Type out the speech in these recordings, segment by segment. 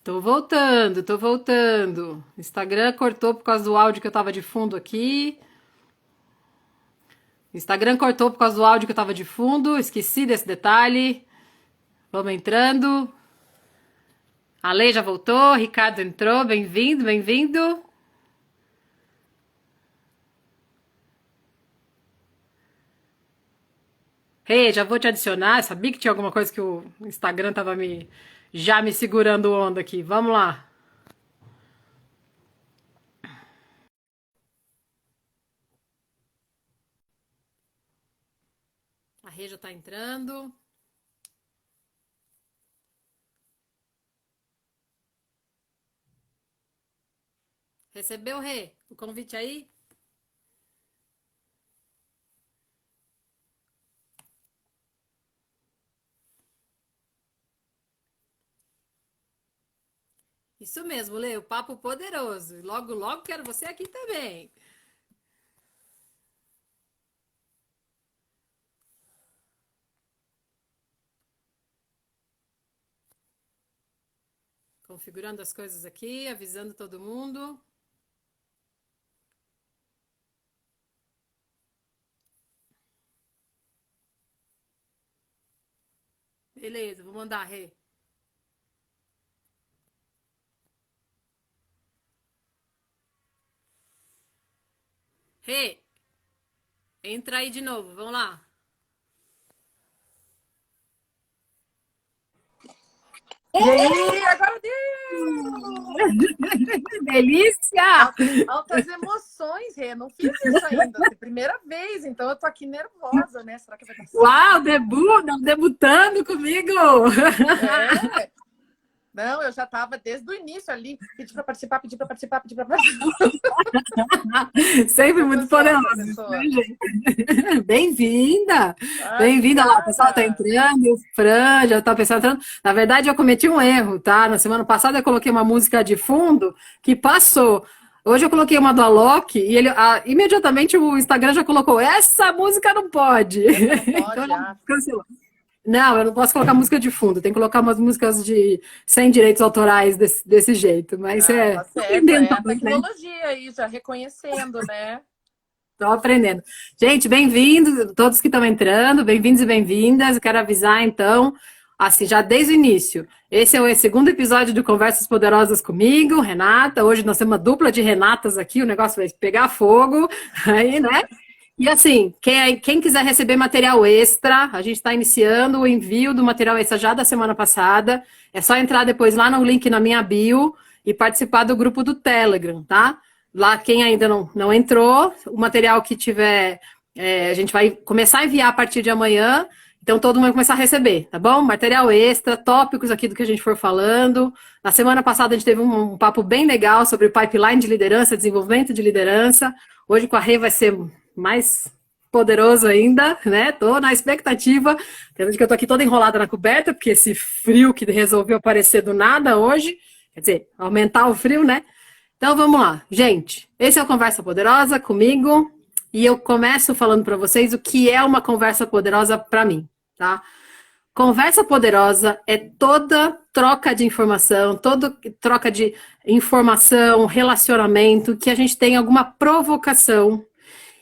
Tô voltando, tô voltando. Instagram cortou por causa do áudio que eu tava de fundo aqui. Instagram cortou por causa do áudio que eu tava de fundo. Esqueci desse detalhe. Vamos entrando. A Lei já voltou, Ricardo entrou. Bem-vindo, bem-vindo. Hey, já vou te adicionar. Eu sabia que tinha alguma coisa que o Instagram tava já me segurando onda aqui. Vamos lá. A Rê já tá entrando. Recebeu, Rê? O convite aí? Isso mesmo, Lê, o papo poderoso. Logo, logo quero você aqui também. Configurando as coisas aqui, avisando todo mundo. Beleza, vou mandar, Rê. Rê, entra aí de novo, vamos lá. E aí, agora deu! Delícia! Altas emoções, Rê. Não fiz isso ainda. Primeira vez, então eu tô aqui nervosa, né? Será que vai dar Uau, certo? debut, não, debutando comigo! É. Não, eu já tava desde o início ali. Pedi pra participar, pedi pra participar, pedi pra participar. Sempre Eu tô muito ansiosa, poderosa, né, professor. gente? Bem-vinda! Ah, Bem-vinda lá, o pessoal tá obrigada. entrando, o Fran já tá pensando entrando. Na verdade, eu cometi um erro, tá? Na semana passada eu coloquei uma música de fundo que passou. Hoje eu coloquei uma do Alok e ele imediatamente o Instagram já colocou: essa música não pode. Essa não Então pode, já ah. cancelou. Não, eu não posso colocar música de fundo, tem que colocar umas músicas de sem direitos autorais desse jeito, mas Ah, tá tô certo. aprendendo É a também, né? tecnologia aí, já reconhecendo, né? Tô aprendendo. Gente, bem-vindos, todos que estão entrando, bem-vindos e bem-vindas. Eu quero avisar, então, assim, já desde o início. Esse é o segundo episódio do Conversas Poderosas comigo, Renata. Hoje nós temos uma dupla de Renatas aqui, o negócio vai pegar fogo, aí, né? E assim, quem quiser receber material extra, a gente está iniciando o envio do material extra já da semana passada. É só entrar depois lá no link na minha bio e participar do grupo do Telegram, tá? Lá, quem ainda não entrou, o material que tiver, a gente vai começar a enviar a partir de amanhã. Então, todo mundo vai começar a receber, tá bom? Material extra, tópicos aqui do que a gente for falando. Na semana passada, a gente teve um papo bem legal sobre pipeline de liderança, desenvolvimento de liderança. Hoje, com a Rê, vai ser mais poderoso ainda, né? Tô na expectativa. Quer dizer que eu tô aqui toda enrolada na coberta, porque esse frio que resolveu aparecer do nada hoje, quer dizer, aumentar o frio, né? Então vamos lá, gente. Esse é o Conversa Poderosa comigo e eu começo falando para vocês o que é uma conversa poderosa para mim, tá? Conversa poderosa é toda troca de informação, toda troca de informação, relacionamento, que a gente tem alguma provocação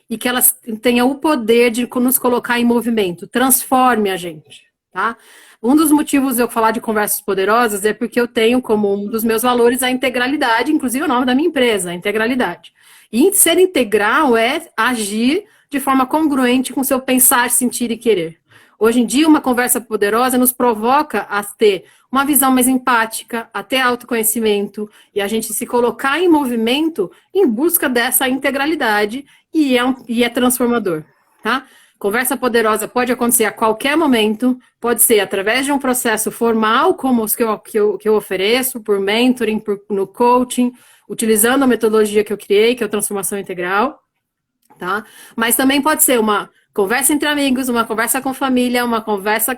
e que elas tenham o poder de nos colocar em movimento, transforme a gente, tá? Um dos motivos de eu falar de conversas poderosas é porque eu tenho como um dos meus valores a integralidade, inclusive o nome da minha empresa, a integralidade. E ser integral é agir de forma congruente com seu pensar, sentir e querer. Hoje em dia, uma conversa poderosa nos provoca a ter uma visão mais empática, a ter autoconhecimento e a gente se colocar em movimento em busca dessa integralidade e é transformador, tá? Conversa poderosa pode acontecer a qualquer momento, pode ser através de um processo formal, como os que eu ofereço, por mentoring, no coaching, utilizando a metodologia que eu criei, que é a transformação integral, tá? Mas também pode ser uma conversa entre amigos, uma conversa com família, uma conversa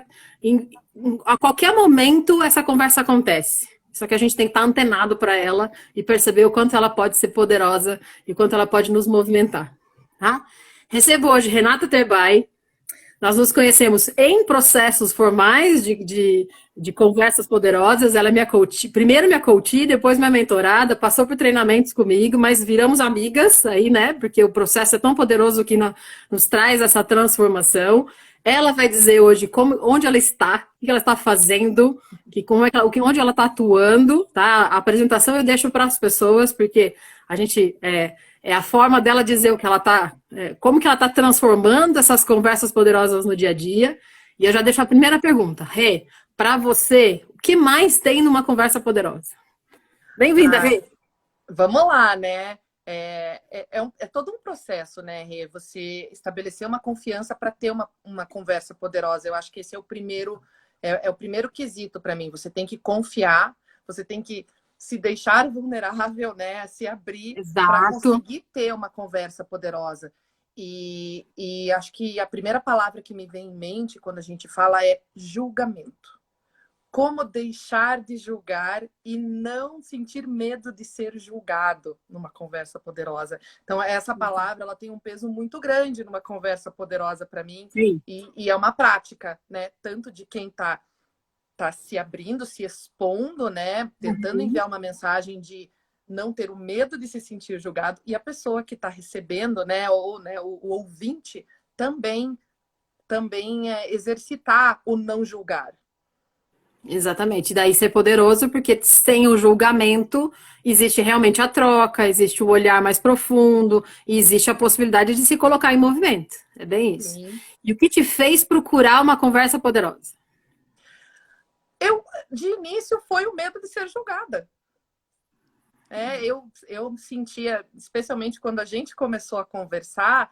a qualquer momento essa conversa acontece. Só que a gente tem que estar antenado para ela e perceber o quanto ela pode ser poderosa e quanto ela pode nos movimentar, tá? Recebo hoje Renata Terbay. Nós nos conhecemos em processos formais de Conversas Poderosas. Ela é minha coach, primeiro minha coach, depois minha mentorada, passou por treinamentos comigo, mas viramos amigas aí, né? Porque o processo é tão poderoso que nos traz essa transformação. Ela vai dizer hoje onde ela está, o que ela está fazendo, onde ela está atuando, tá? A apresentação eu deixo para as pessoas, porque a gente é a forma dela dizer o que ela está, como que ela está transformando essas conversas poderosas no dia a dia. E eu já deixo a primeira pergunta. Rê, para você, o que mais tem numa conversa poderosa? Bem-vinda, Rê. Vamos lá, né? É todo um processo, né, Rê? Você estabelecer uma confiança para ter uma conversa poderosa. Eu acho que esse é o primeiro quesito para mim. Você tem que confiar, você tem que se deixar vulnerável, né? Se abrir para conseguir ter uma conversa poderosa. E acho que a primeira palavra que me vem em mente quando a gente fala é julgamento. Como deixar de julgar e não sentir medo de ser julgado numa conversa poderosa. Então, essa palavra ela tem um peso muito grande numa conversa poderosa para mim. E é uma prática, né? Tanto de quem tá se abrindo, se expondo, né? Tentando enviar uma mensagem de não ter o medo de se sentir julgado, e a pessoa que está recebendo, né? Ou né, o ouvinte também exercitar o não julgar. Exatamente. E daí ser poderoso, porque sem o julgamento existe realmente a troca, existe o olhar mais profundo, e existe a possibilidade de se colocar em movimento. É bem isso. Sim. E o que te fez procurar uma conversa poderosa? De início, foi o medo de ser julgada. Eu sentia, especialmente quando a gente começou a conversar,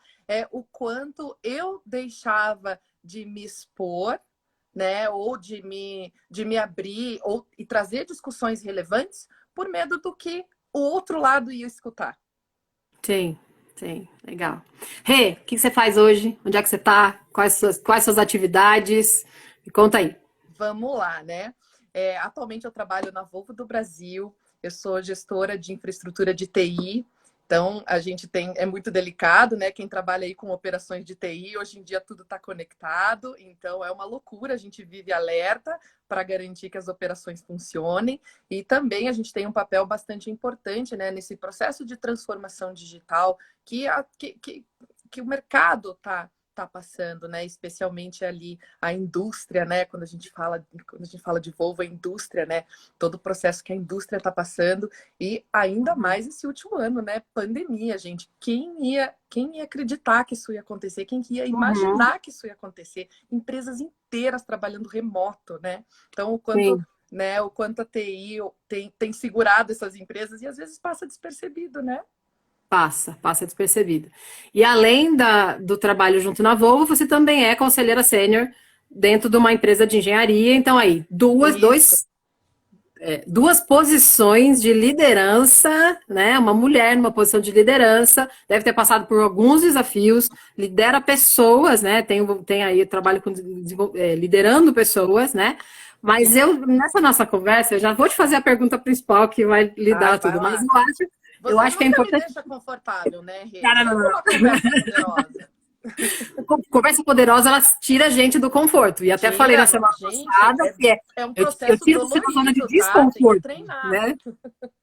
o quanto eu deixava de me expor, né, ou de me abrir e trazer discussões relevantes por medo do que o outro lado ia escutar. Sim, legal. Rê, o que você faz hoje? Onde é que você está? Quais suas atividades? Me conta aí. Vamos lá, né? Atualmente eu trabalho na Volvo do Brasil, eu sou gestora de infraestrutura de TI. Então, a gente é muito delicado, né? Quem trabalha aí com operações de TI, hoje em dia tudo está conectado, então é uma loucura, a gente vive alerta para garantir que as operações funcionem. E também a gente tem um papel bastante importante, né, nesse processo de transformação digital que o mercado está passando, né? Especialmente ali a indústria, né? Quando a gente fala de Volvo, a indústria, né? Todo o processo que a indústria está passando, e ainda mais esse último ano, né? Pandemia, gente. Quem ia acreditar que isso ia acontecer? Quem ia imaginar que isso ia acontecer? Empresas inteiras trabalhando remoto, né? Então, o quanto a TI tem segurado essas empresas e às vezes passa despercebido, né? Passa despercebido. E além do trabalho junto na Volvo, você também é conselheira sênior dentro de uma empresa de engenharia. Então, aí, duas posições de liderança, né? Uma mulher numa posição de liderança, deve ter passado por alguns desafios, lidera pessoas, né? Tem aí trabalho liderando pessoas, né? Mas nessa nossa conversa, eu já vou te fazer a pergunta principal que vai lidar tudo. Mas eu acho que é importante. Me deixa confortável, né, Rê? Não. Conversa poderosa. Conversa poderosa, ela tira a gente do conforto. E até falei na semana passada que um processo eu tiro você da zona de desconforto, tá? né?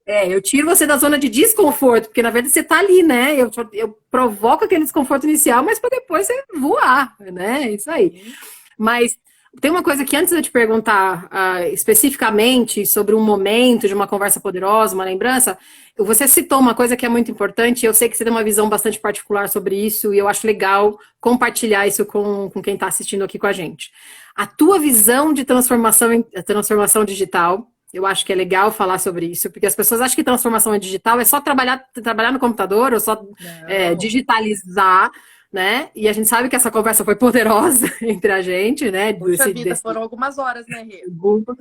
Eu tiro você da zona de desconforto, porque na verdade você está ali, né? Eu provoco aquele desconforto inicial, mas para depois você voar, né? Isso aí. Mas tem uma coisa que antes de eu te perguntar especificamente sobre um momento de uma conversa poderosa, uma lembrança, você citou uma coisa que é muito importante, e eu sei que você tem uma visão bastante particular sobre isso, e eu acho legal compartilhar isso com quem está assistindo aqui com a gente. A tua visão de transformação digital, eu acho que é legal falar sobre isso, porque as pessoas acham que transformação digital é só trabalhar no computador, ou só digitalizar, né? E a gente sabe que essa conversa foi poderosa entre a gente, né? Puxa vida, foram algumas horas, né, Rê?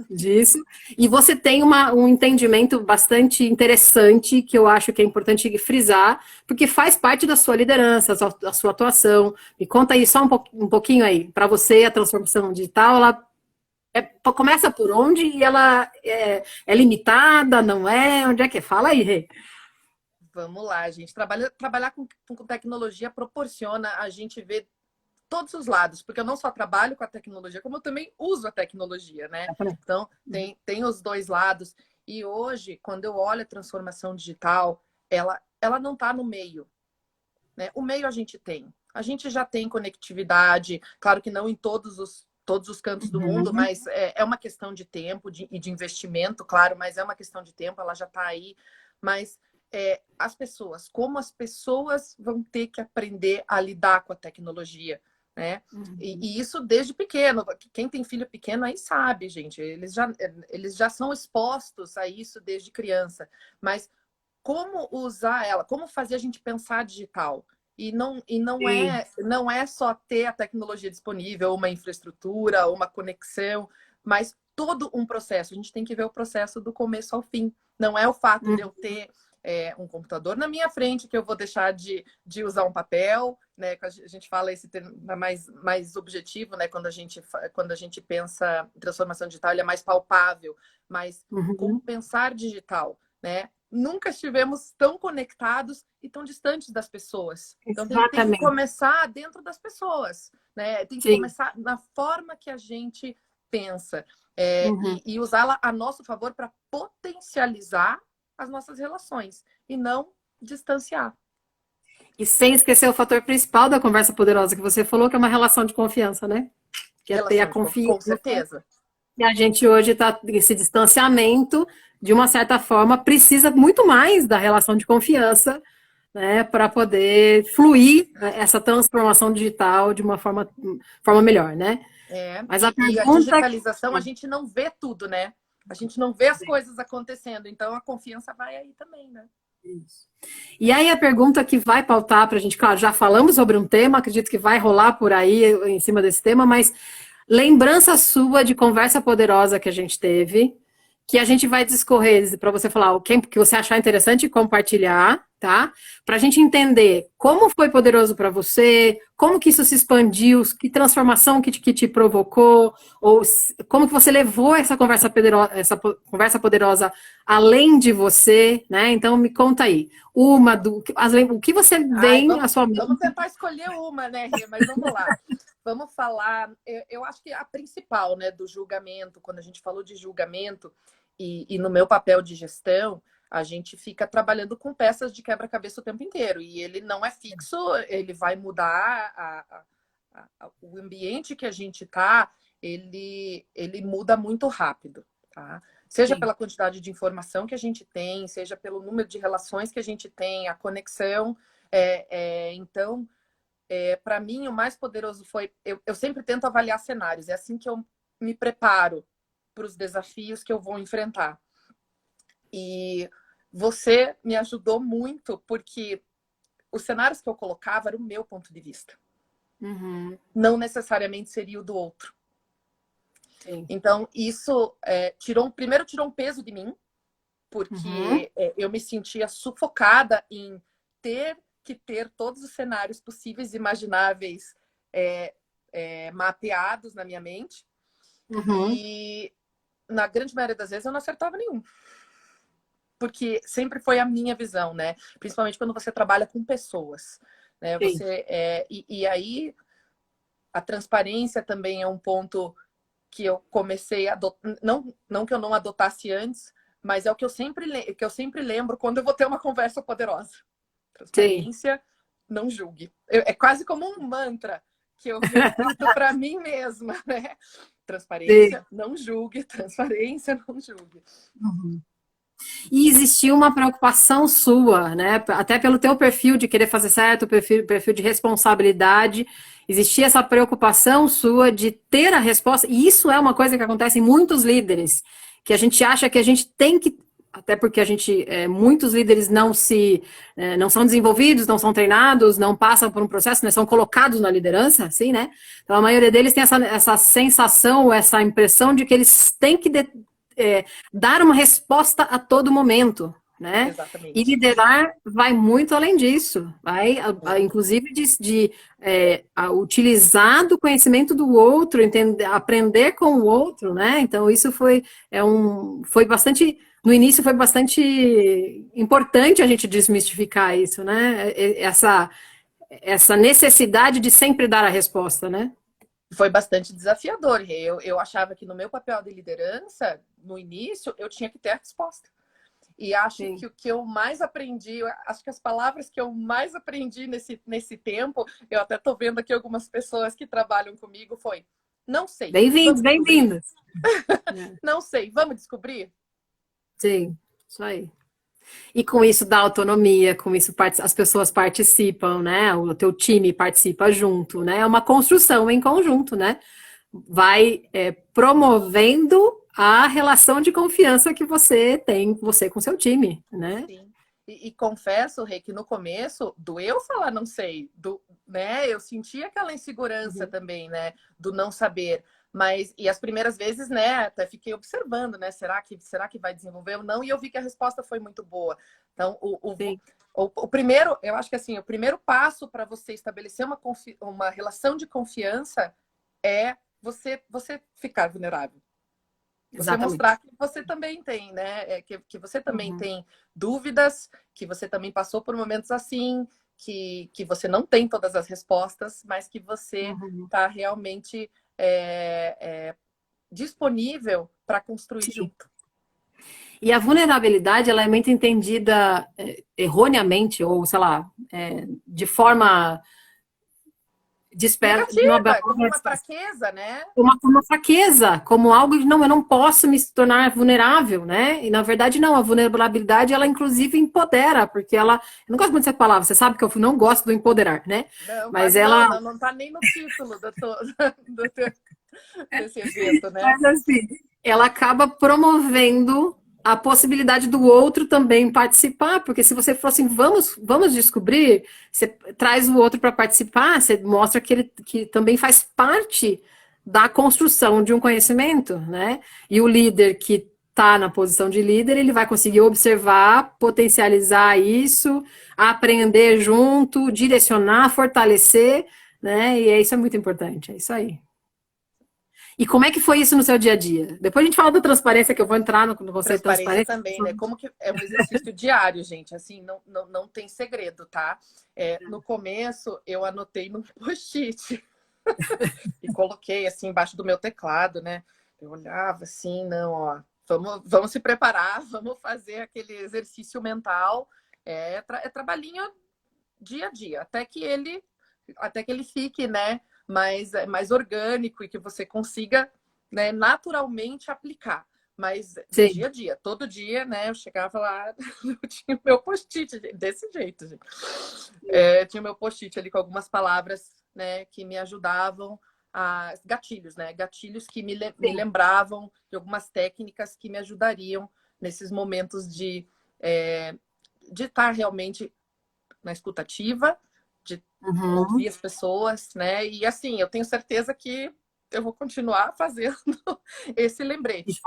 Disso. E você tem um entendimento bastante interessante, que eu acho que é importante frisar, porque faz parte da sua liderança, da sua atuação. Me conta aí só um pouquinho aí. Para você, a transformação digital, ela começa por onde e ela é limitada, não é? Onde é que é? Fala aí, Rê. Vamos lá, gente. Trabalhar com tecnologia proporciona a gente ver todos os lados, porque eu não só trabalho com a tecnologia, como eu também uso a tecnologia, né? Então, tem os dois lados. E hoje, quando eu olho a transformação digital, ela não está no meio, né? O meio a gente tem. A gente já tem conectividade, claro que não em todos os cantos do mundo, mas é uma questão de tempo e de investimento, claro, mas é uma questão de tempo, ela já está aí. Mas como as pessoas vão ter que aprender a lidar com a tecnologia, né? E isso desde pequeno. Quem tem filho pequeno aí sabe, gente, eles já são expostos a isso desde criança. Mas como usar ela, como fazer a gente pensar digital? E não é só ter a tecnologia disponível, uma infraestrutura, uma conexão, mas todo um processo. A gente tem que ver o processo do começo ao fim. Não é o fato de eu ter um computador na minha frente que eu vou deixar de usar um papel, né? A gente fala esse termo mais objetivo, né? Quando a gente pensa em transformação digital, ele é mais palpável. Mas como pensar digital, né? Nunca estivemos tão conectados e tão distantes das pessoas. Então tem que começar dentro das pessoas, né? Tem que começar na forma que a gente pensa e usá-la a nosso favor para potencializar as nossas relações e não distanciar. E sem esquecer o fator principal da conversa poderosa que você falou, que é uma relação de confiança, né? Que é ter a confiança. Com certeza. E a gente hoje está esse distanciamento, de uma certa forma, precisa muito mais da relação de confiança, né, para poder fluir essa transformação digital de uma forma melhor, né? Mas a digitalização, a gente não vê tudo, né? A gente não vê as coisas acontecendo, então a confiança vai aí também, né? Isso. E aí a pergunta que vai pautar para a gente, claro, já falamos sobre um tema, acredito que vai rolar por aí em cima desse tema, mas lembrança sua de conversa poderosa que a gente teve, que a gente vai discorrer para você falar o que você achar interessante e compartilhar, tá? Para a gente entender como foi poderoso para você, como que isso se expandiu, que transformação que te provocou, ou como que você levou essa conversa poderosa além de você, né? Então me conta aí, o que você vem à sua mente. Vamos tentar escolher uma, né, Rê? Mas vamos lá. Vamos falar, eu acho que a principal, né, do julgamento, quando a gente falou de julgamento, e no meu papel de gestão, a gente fica trabalhando com peças de quebra-cabeça o tempo inteiro. E ele não é fixo, ele vai mudar o ambiente que a gente está, ele muda muito rápido, tá? Seja pela quantidade de informação que a gente tem, seja pelo número de relações que a gente tem, a conexão. Então, para mim, o mais poderoso foi... Eu sempre tento avaliar cenários. É assim que eu me preparo para os desafios que eu vou enfrentar. E você me ajudou muito, porque os cenários que eu colocava eram o meu ponto de vista. Não necessariamente seria o do outro. Sim. Então, isso primeiro tirou um peso de mim, porque eu me sentia sufocada em ter que ter todos os cenários possíveis e imagináveis mapeados na minha mente. E na grande maioria das vezes eu não acertava nenhum. Porque sempre foi a minha visão, né? Principalmente quando você trabalha com pessoas, né? E aí a transparência também é um ponto que eu comecei a adotar. Não que eu não adotasse antes, mas é o que eu sempre lembro quando eu vou ter uma conversa poderosa. Transparência, não julgue. É quase como um mantra que eu repito para mim mesma, né? Transparência, não julgue. Transparência, não julgue. E existiu uma preocupação sua, né? Até pelo teu perfil de querer fazer certo, perfil de responsabilidade, existia essa preocupação sua de ter a resposta. E isso é uma coisa que acontece em muitos líderes, que a gente acha que a gente tem que, até porque muitos líderes não são desenvolvidos, não são treinados, não passam por um processo, né, são colocados na liderança, assim, né? Então a maioria deles tem essa sensação, essa impressão de que eles têm que dar uma resposta a todo momento, né? Exatamente. E liderar vai muito além disso, vai inclusive de utilizar do conhecimento do outro, aprender com o outro, né? Então isso foi bastante, no início foi bastante importante a gente desmistificar isso, né? essa necessidade de sempre dar a resposta, né? Foi bastante desafiador. Eu achava que no meu papel de liderança, no início, eu tinha que ter a resposta. E acho Sim. que o que eu mais aprendi, acho que as palavras que eu mais aprendi nesse tempo, eu até estou vendo aqui algumas pessoas que trabalham comigo, foi: não sei. Bem-vindos, Vamos descobrir? bem-vindas. É. Não sei, vamos descobrir? Sim, isso aí. E com isso dá autonomia, com isso as pessoas participam, né? O teu time participa junto, né? É uma construção em conjunto, né? Vai promovendo a relação de confiança que você tem, você com seu time, né? Sim. E confesso, Rei, que no começo doeu falar não sei, né? Eu senti aquela insegurança também, né? Do não saber. Mas, e as primeiras vezes, né, até fiquei observando, né? Será que vai desenvolver ou não? E eu vi que a resposta foi muito boa. Então, Sim. o primeiro, eu acho que assim, o primeiro passo para você estabelecer uma relação de confiança é você ficar vulnerável. Você Exatamente. mostrar que você também tem, né? Que você também tem dúvidas, que você também passou por momentos assim, que você não tem todas as respostas, mas que você está realmente disponível para construir Sim. junto. E a vulnerabilidade, ela é muito entendida erroneamente, ou sei lá, de forma Negativa, como uma fraqueza, né? uma fraqueza, como algo de não, eu não posso me tornar vulnerável, né? E na verdade não, a vulnerabilidade ela inclusive empodera, porque ela, eu não gosto muito dessa palavra, você sabe que eu não gosto do empoderar, né? Não, Mas quase ela não tá nem no título desse evento, né? Mas assim, ela acaba promovendo a possibilidade do outro também participar, porque se você for assim, vamos descobrir, você traz o outro para participar, você mostra que ele que também faz parte da construção de um conhecimento, né? E o líder que está na posição de líder, ele vai conseguir observar, potencializar isso, aprender junto, direcionar, fortalecer, né? E isso é muito importante, é isso aí. E como é que foi isso no seu dia a dia? Depois a gente fala da transparência, que eu vou entrar no conceito de Transparência transparência. também, né? Como que é um exercício diário, gente? Assim, não tem segredo, tá? No começo, eu anotei num post-it e coloquei assim embaixo do meu teclado, né? Eu olhava assim, não, ó, vamos se preparar, vamos fazer aquele exercício mental. É trabalhinho dia a dia, até que ele fique, né, mais orgânico e que você consiga, né, naturalmente aplicar. Mas Sim. dia a dia, todo dia, né, eu chegava lá, eu tinha o meu post-it desse jeito, gente. Tinha o meu post-it ali com algumas palavras, né, que me ajudavam gatilhos, né, gatilhos que me lembravam de algumas técnicas que me ajudariam nesses momentos de estar realmente na escutativa, de ouvir as pessoas, né? E assim, eu tenho certeza que eu vou continuar fazendo esse lembrete.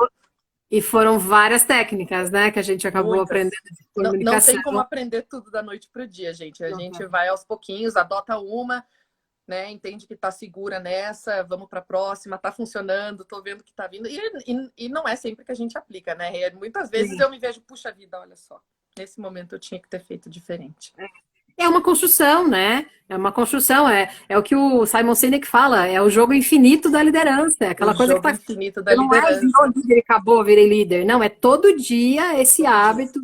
E foram várias técnicas, né, que a gente acabou Muitas. aprendendo de Não tem comunicação. como aprender tudo da noite para o dia, gente. A gente vai aos pouquinhos, adota uma, né? Entende que está segura nessa, vamos para a próxima, está funcionando, estou vendo que está vindo. E não é sempre que a gente aplica, né? Muitas vezes eu me vejo, puxa vida, olha só. Nesse momento eu tinha que ter feito diferente. É uma construção, né? É uma construção, é o que o Simon Sinek fala, é o jogo infinito da liderança, é aquela O coisa que jogo tá. infinito da Não é liderança. líder, acabou, virei líder. Não, é todo dia esse hábito,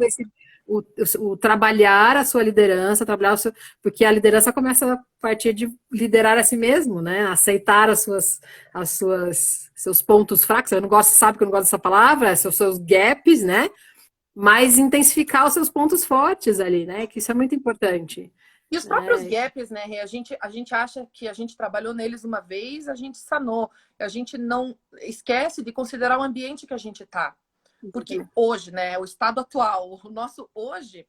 o trabalhar a sua liderança, porque a liderança começa a partir de liderar a si mesmo, né? Aceitar seus pontos fracos. Eu não gosto, sabe que eu não gosto dessa palavra, seus gaps, né? Mas intensificar os seus pontos fortes ali, né? Que isso é muito importante. E os próprios gaps, né, Rê? A gente acha que a gente trabalhou neles uma vez, a gente sanou. A gente não esquece de considerar o ambiente que a gente está. Porque hoje, né, o estado atual, o nosso hoje,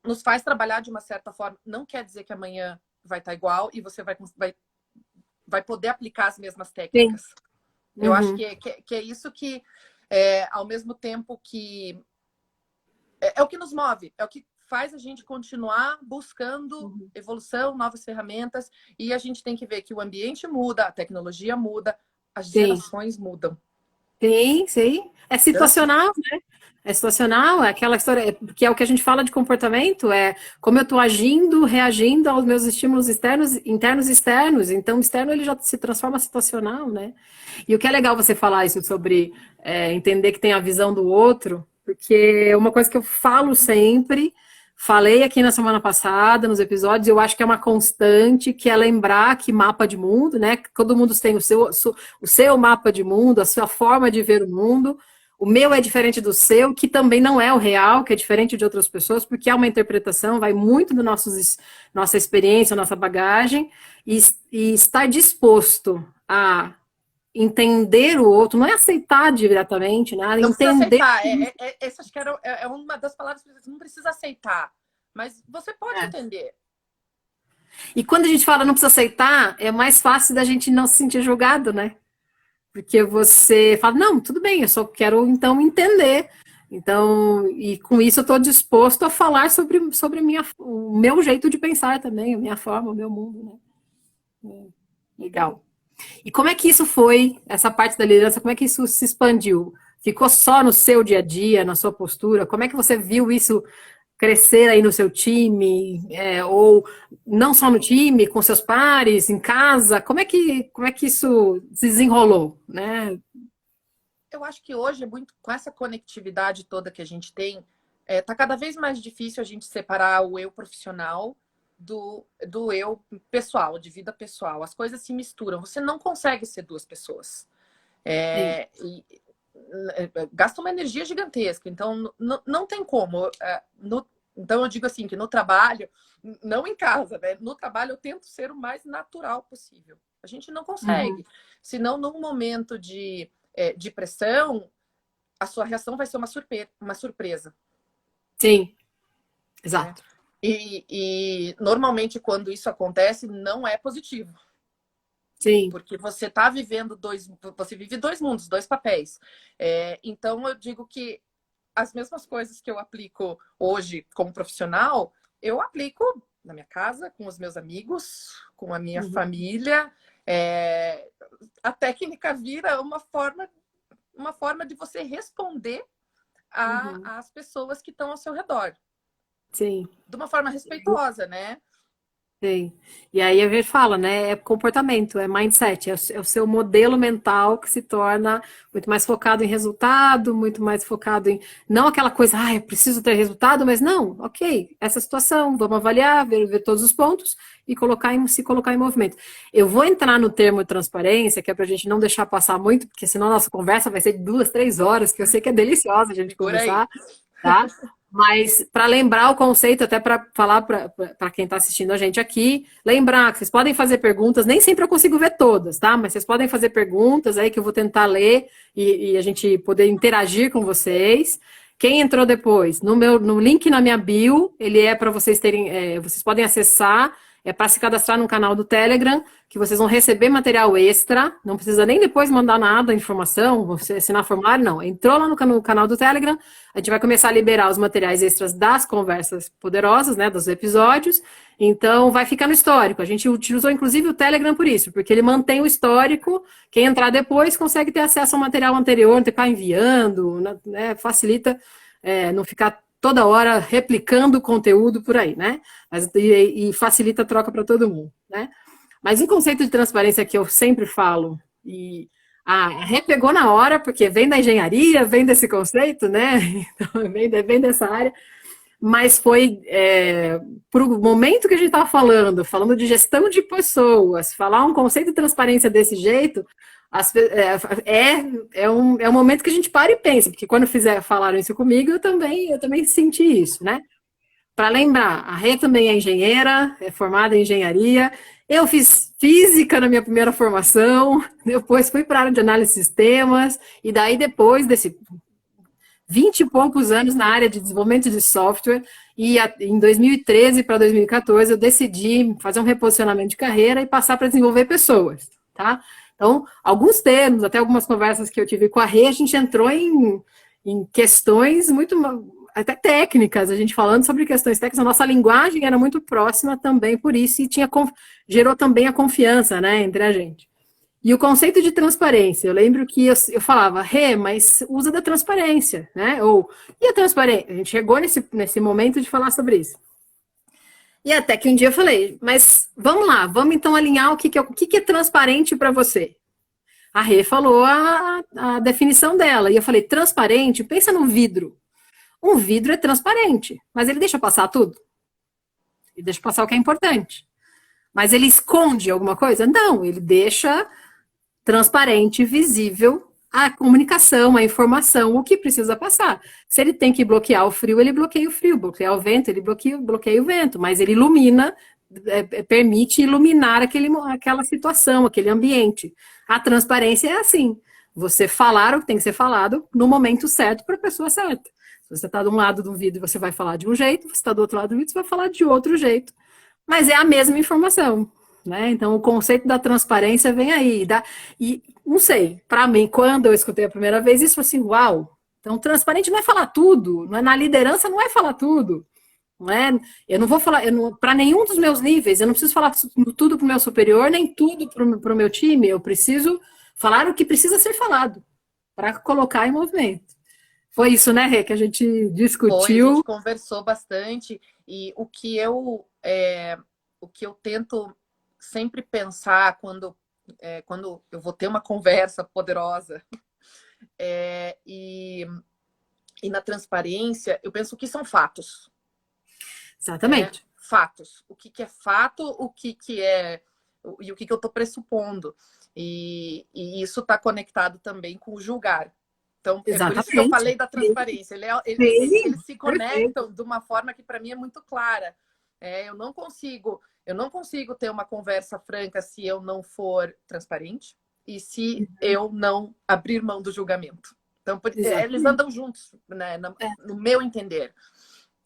nos faz trabalhar de uma certa forma. Não quer dizer que amanhã vai estar igual e você vai poder aplicar as mesmas técnicas. Eu acho que é isso que, ao mesmo tempo que é o que nos move, é o que faz a gente continuar buscando evolução, novas ferramentas, e a gente tem que ver que o ambiente muda, a tecnologia muda, as gerações mudam. Sim, sim. É Então, assim, situacional, né? É situacional, é aquela história, que é o que a gente fala de comportamento, é como eu estou agindo, reagindo aos meus estímulos externos, internos e externos. Então, o externo ele já se transforma situacional, né? E o que é legal você falar isso sobre entender que tem a visão do outro, porque é uma coisa que eu falo sempre, falei aqui na semana passada, nos episódios, eu acho que é uma constante, que é lembrar que mapa de mundo, né? Que todo mundo tem o seu mapa de mundo, a sua forma de ver o mundo. O meu é diferente do seu, que também não é o real, que é diferente de outras pessoas, porque é uma interpretação, vai muito da nossa experiência, nossa bagagem, e estar disposto a entender o outro, não é aceitar diretamente, né? não precisa Entender. aceitar. Essa acho que é uma das palavras que você não precisa aceitar. Mas você pode É. entender. E quando a gente fala não precisa aceitar, é mais fácil da gente não se sentir julgado, né? Porque você fala, não, tudo bem, eu só quero então entender. Então, e com isso eu estou disposto a falar sobre o meu jeito de pensar também, a minha forma, o meu mundo, né? Legal. E como é que isso foi, essa parte da liderança, como é que isso se expandiu? Ficou só no seu dia a dia, na sua postura? Como é que você viu isso crescer aí no seu time, ou não só no time, com seus pares, em casa? Como é que isso se desenrolou, né? Eu acho que hoje é muito com essa conectividade toda que a gente tem, tá cada vez mais difícil a gente separar o eu profissional do eu pessoal, de vida pessoal. As coisas se misturam. Você não consegue ser duas pessoas. Sim. Gasta uma energia gigantesca. Então, não tem como. Então, eu digo assim, que no trabalho, não em casa, né? No trabalho, eu tento ser o mais natural possível. A gente não Uhum. consegue. Senão, num momento de pressão, a sua reação vai ser uma surpresa. Sim, Né? exato. E normalmente, quando isso acontece, não é positivo. Sim. Porque você está vivendo você vive dois mundos, dois papéis. Então eu digo que as mesmas coisas que eu aplico hoje como profissional, eu aplico na minha casa, com os meus amigos, com a minha Uhum. família. A técnica vira uma forma de você responder Uhum. às pessoas que estão ao seu redor, Sim. de uma forma respeitosa, né? Sim. E aí a gente fala, né? É comportamento, é mindset, é o seu modelo mental que se torna muito mais focado em resultado, muito mais focado em não aquela coisa, ah, eu preciso ter resultado, mas não, ok, essa situação, vamos avaliar, ver todos os pontos e se colocar em movimento. Eu vou entrar no termo transparência, que é para a gente não deixar passar muito, porque senão a nossa conversa vai ser de 2, 3 horas, que eu sei que é deliciosa a gente Segura aí. conversar, tá? Mas para lembrar o conceito, até para falar para quem está assistindo a gente aqui, lembrar que vocês podem fazer perguntas, nem sempre eu consigo ver todas, tá? Mas vocês podem fazer perguntas aí que eu vou tentar ler e a gente poder interagir com vocês. Quem entrou depois, no link na minha bio, ele é para vocês terem, vocês podem acessar, é para se cadastrar no canal do Telegram, que vocês vão receber material extra, não precisa nem depois mandar nada, informação, você assinar formulário, não. Entrou lá no canal do Telegram, a gente vai começar a liberar os materiais extras das conversas poderosas, né, dos episódios, então vai ficar no histórico. A gente utilizou inclusive o Telegram por isso, porque ele mantém o histórico, quem entrar depois consegue ter acesso ao material anterior, não ter que ficar enviando, né, facilita não ficar toda hora replicando o conteúdo por aí, né? E facilita a troca para todo mundo, né? Mas um conceito de transparência que eu sempre falo, e a Rê pegou na hora, porque vem da engenharia, vem desse conceito, né? Então, vem dessa área, mas foi para o momento que a gente estava falando de gestão de pessoas, falar um conceito de transparência desse jeito, é um momento que a gente para e pensa, porque quando falaram isso comigo, eu também senti isso, né? Para lembrar, a Rê também é engenheira, é formada em engenharia. Eu fiz física na minha primeira formação, depois fui para a área de análise de sistemas, e daí depois desse 20 e poucos anos na área de desenvolvimento de software, e em 2013 para 2014 eu decidi fazer um reposicionamento de carreira e passar para desenvolver pessoas, tá? Então, alguns termos, até algumas conversas que eu tive com a Rê, a gente entrou em questões muito até técnicas, a gente falando sobre questões técnicas, a nossa linguagem era muito próxima também por isso, e gerou também a confiança, né, entre a gente. E o conceito de transparência, eu lembro que eu falava, Rê, mas usa da transparência, né? Ou, e a transparência? A gente chegou nesse momento de falar sobre isso. E até que um dia eu falei, mas vamos lá, vamos então alinhar o que é transparente para você. A Rê falou a definição dela, e eu falei, transparente, pensa num vidro. Um vidro é transparente, mas ele deixa passar tudo. Ele deixa passar o que é importante. Mas ele esconde alguma coisa? Não, ele deixa transparente, visível a comunicação, a informação, o que precisa passar. Se ele tem que bloquear o frio, ele bloqueia o frio, bloquear o vento, ele bloqueia o vento, mas ele ilumina, permite iluminar aquela situação, aquele ambiente. A transparência é assim, você falar o que tem que ser falado no momento certo para a pessoa certa. Se você está de um lado do vidro, você vai falar de um jeito, se você está do outro lado do vidro, você vai falar de outro jeito. Mas é a mesma informação, né? Então, o conceito da transparência vem aí. E não sei, para mim, quando eu escutei a primeira vez, isso foi assim, uau! Então, transparente não é falar tudo, não é, na liderança não é falar tudo. Não é, eu não vou falar, para nenhum dos meus níveis, eu não preciso falar tudo para o meu superior, nem tudo para o meu time, eu preciso falar o que precisa ser falado, para colocar em movimento. Foi isso, né, Rê, que a gente discutiu. Foi, a gente conversou bastante, e o que eu tento sempre pensar quando eu vou ter uma conversa poderosa e na transparência, eu penso que são fatos. Exatamente. Fatos. O que é fato, o que é e o que eu estou pressupondo. E isso está conectado também com o julgar. Então, é por isso que eu falei da transparência. Eles se conectam de uma forma que, para mim, é muito clara. Eu não consigo ter uma conversa franca se eu não for transparente e se eu não abrir mão do julgamento. Então, eles andam juntos, né, no meu entender.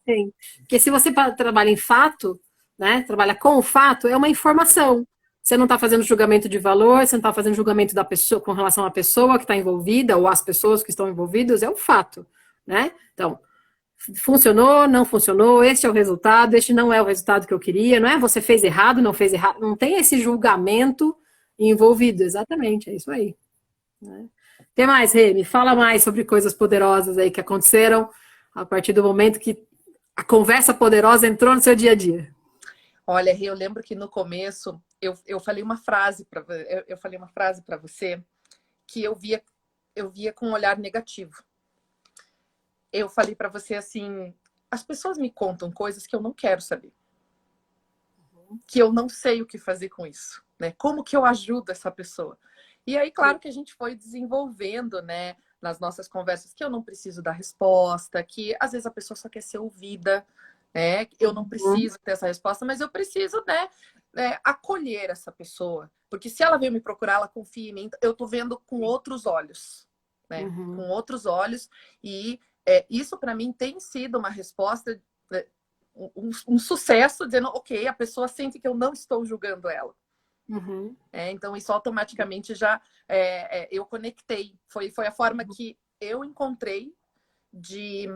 Sim. Porque se você trabalha em fato, né, trabalha com o fato, é uma informação. Você não está fazendo julgamento de valor, você não está fazendo julgamento da pessoa com relação à pessoa que está envolvida ou às pessoas que estão envolvidas, é um fato, né? Então, funcionou, não funcionou, este é o resultado, este não é o resultado que eu queria, não é você fez errado, não fez errado, não tem esse julgamento envolvido, exatamente, é isso aí. Né? O que mais, Rê? Me fala mais sobre coisas poderosas aí que aconteceram a partir do momento que a conversa poderosa entrou no seu dia a dia. Olha, eu lembro que no começo eu falei uma frase para você que eu via com um olhar negativo. Eu falei para você assim, as pessoas me contam coisas que eu não quero saber. Que eu não sei o que fazer com isso, né? Como que eu ajudo essa pessoa? E aí, claro que a gente foi desenvolvendo, né, nas nossas conversas, que eu não preciso dar resposta, que às vezes a pessoa só quer ser ouvida, né? Eu não preciso ter essa resposta, mas eu preciso, né, acolher essa pessoa. Porque se ela veio me procurar, ela confia em mim, eu tô vendo com outros olhos, né? Com outros olhos. E isso, para mim, tem sido uma resposta, um sucesso, dizendo, ok, a pessoa sente que eu não estou julgando ela. Então, isso automaticamente já eu conectei. Foi a forma que eu encontrei de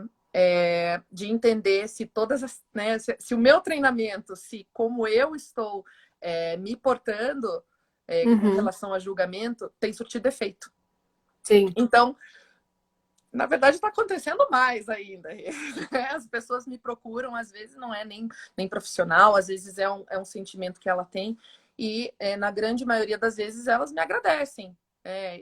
entender se todas as, né, se o meu treinamento, se como eu estou me portando com relação a julgamento, tem surtido efeito. Sim. Então, na verdade, está acontecendo mais ainda. As pessoas me procuram, às vezes não é nem profissional, às vezes é um sentimento que ela tem, e na grande maioria das vezes elas me agradecem.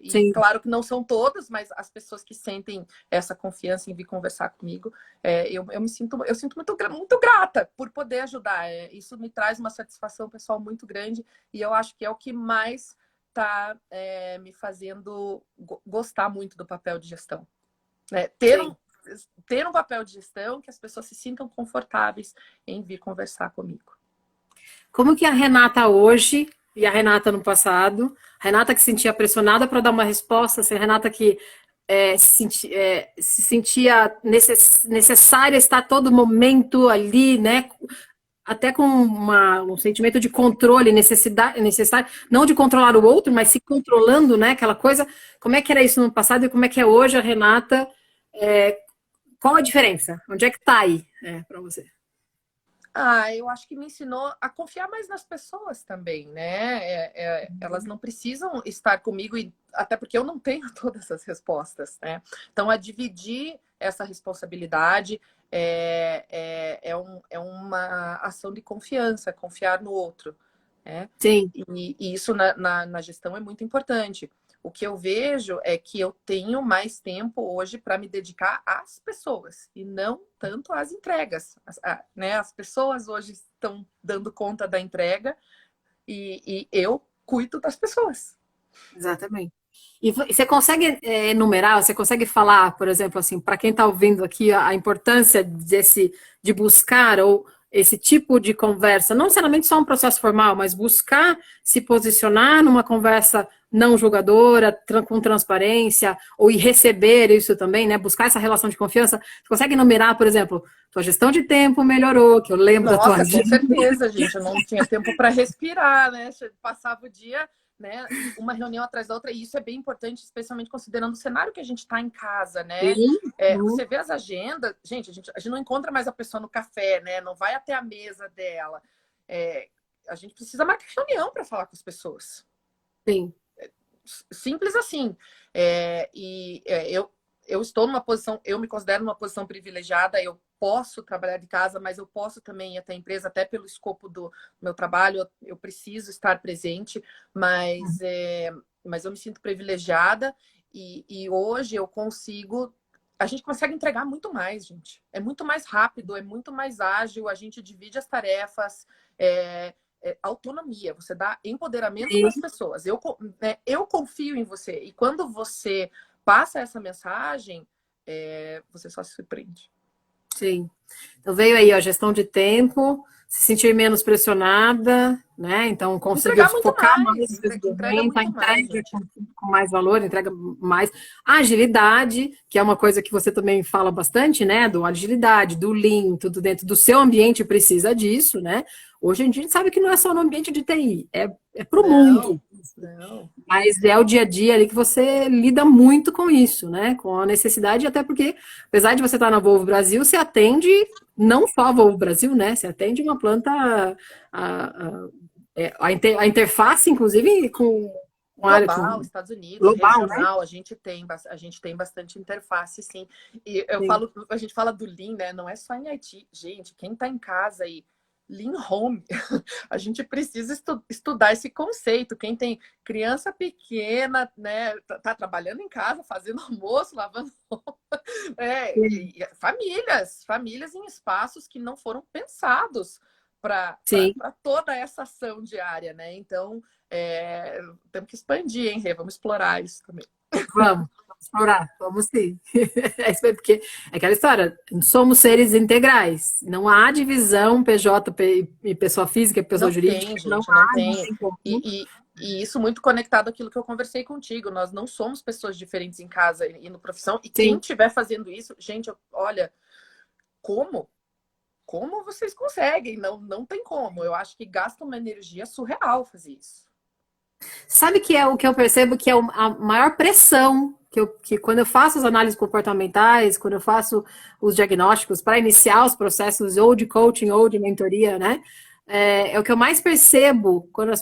E claro que não são todas, mas as pessoas que sentem essa confiança em vir conversar comigo, eu sinto muito grata por poder ajudar. Isso me traz uma satisfação pessoal muito grande, e eu acho que é o que mais está me fazendo gostar muito do papel de gestão. Ter um papel de gestão que as pessoas se sintam confortáveis em vir conversar comigo. Como que a Renata hoje e a Renata no passado, a Renata que se sentia pressionada para dar uma resposta, a Renata que se sentia necessária estar todo momento ali, né? Até com um sentimento de controle, necessário, não de controlar o outro, mas se controlando, né? Aquela coisa. Como é que era isso no passado e como é que é hoje a Renata? Qual a diferença? Onde é que está aí para você? Eu acho que me ensinou a confiar mais nas pessoas também, né? Elas não precisam estar comigo, até porque eu não tenho todas as respostas, né? Então, a dividir essa responsabilidade é uma ação de confiança, confiar no outro, né? Sim. E isso na gestão é muito importante. O que eu vejo é que eu tenho mais tempo hoje para me dedicar às pessoas e não tanto às entregas. Né? As pessoas hoje estão dando conta da entrega e eu cuido das pessoas. Exatamente. E você consegue enumerar, você consegue falar, por exemplo, assim, para quem está ouvindo aqui, a importância de buscar ou esse tipo de conversa, não necessariamente só um processo formal, mas buscar se posicionar numa conversa não julgadora, com transparência, ou e receber isso também, né? Buscar essa relação de confiança. Você consegue enumerar, por exemplo, tua gestão de tempo melhorou, que eu lembro da tua Nossa, agenda. com certeza, gente. Eu não tinha tempo para respirar, né? Passava o dia, né, uma reunião atrás da outra, e isso é bem importante, especialmente considerando o cenário que a gente está em casa, né? Você vê as agendas, gente, a gente não encontra mais a pessoa no café, né? Não vai até a mesa dela. A gente precisa marcar reunião para falar com as pessoas. Sim. Simples assim. Eu estou numa posição, eu me considero numa posição privilegiada, eu posso trabalhar de casa, mas eu posso também ir até a empresa, até pelo escopo do meu trabalho, eu preciso estar presente, mas eu me sinto privilegiada e hoje eu consigo. A gente consegue entregar muito mais, gente. É muito mais rápido, é muito mais ágil, a gente divide as tarefas, autonomia, você dá empoderamento para as pessoas. Eu confio em você. E quando você passa essa mensagem, você só se surpreende. Sim. Então veio aí a gestão de tempo, se sentir menos pressionada, né? Então conseguiu focar mais no desenvolvimento, a entrega com mais valor, entrega mais. A agilidade, que é uma coisa que você também fala bastante, né? Do agilidade, do Lean, tudo dentro do seu ambiente precisa disso, né? Hoje em dia a gente sabe que não é só no ambiente de TI, é para o mundo. Não. Mas é o dia a dia ali que você lida muito com isso, né? Com a necessidade, até porque, apesar de você estar na Volvo Brasil, você atende não só a Volvo Brasil, né? Você atende uma planta, a interface, inclusive, com global, Estados Unidos, global, regional, né? a gente tem bastante interface, sim. E a gente fala do Lean, né? Não é só em IT. Gente, quem está em casa aí, Lean Home, a gente precisa estudar esse conceito. Quem tem criança pequena, né, tá trabalhando em casa, fazendo almoço, lavando roupa, e famílias em espaços que não foram pensados para toda essa ação diária, né? Então, temos que expandir, hein, Rê? Vamos explorar isso também. Vamos explorar, vamos sim. Porque é aquela história, somos seres integrais. Não há divisão PJ e pessoa física e pessoa jurídica. Tem, gente, não tem. E isso muito conectado àquilo que eu conversei contigo. Nós não somos pessoas diferentes em casa e no profissão. E quem estiver fazendo isso, gente, olha, como vocês conseguem? Não tem como. Eu acho que gasta uma energia surreal fazer isso. Sabe que é o que eu percebo que é a maior pressão que quando eu faço as análises comportamentais, quando eu faço os diagnósticos para iniciar os processos ou de coaching ou de mentoria, né? É o que eu mais percebo quando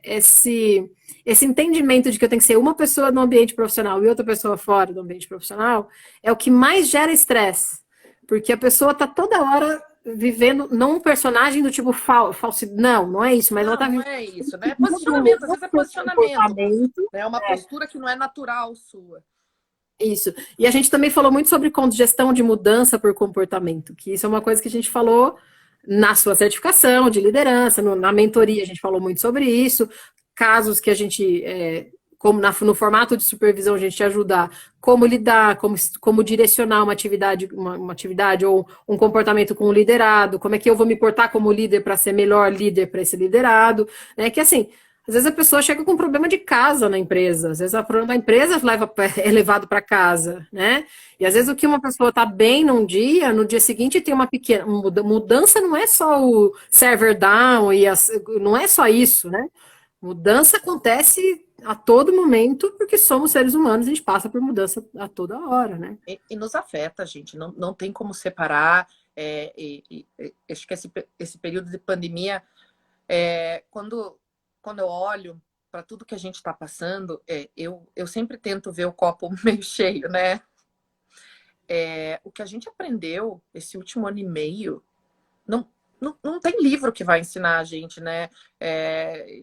esse entendimento de que eu tenho que ser uma pessoa no ambiente profissional e outra pessoa fora do ambiente profissional é o que mais gera estresse. Porque a pessoa está toda hora vivendo, não um personagem do tipo falso. Não é isso, mas ela tá vivendo. Não é isso, né? Posicionamento, às vezes é posicionamento. É uma postura que não é natural sua. Isso. E a gente também falou muito sobre gestão de mudança por comportamento, que isso é uma coisa que a gente falou na sua certificação de liderança, na mentoria, a gente falou muito sobre isso, casos que a gente. Como no formato de supervisão, a gente te ajudar como lidar, como direcionar uma atividade ou um comportamento com o liderado, como é que eu vou me portar como líder para ser melhor líder para esse liderado, né? Que assim, às vezes a pessoa chega com um problema de casa na empresa, às vezes o problema da empresa é levado para casa, né? E às vezes o que uma pessoa está bem num dia, no dia seguinte tem uma pequena mudança, não é só o server down, não é só isso, né? Mudança acontece a todo momento, porque somos seres humanos, a gente passa por mudança a toda hora, né? E nos afeta, gente, não tem como separar. Acho que esse período de pandemia, quando eu olho para tudo que a gente está passando, eu sempre tento ver o copo meio cheio, né? O que a gente aprendeu esse último ano e meio, não tem livro que vai ensinar a gente, né?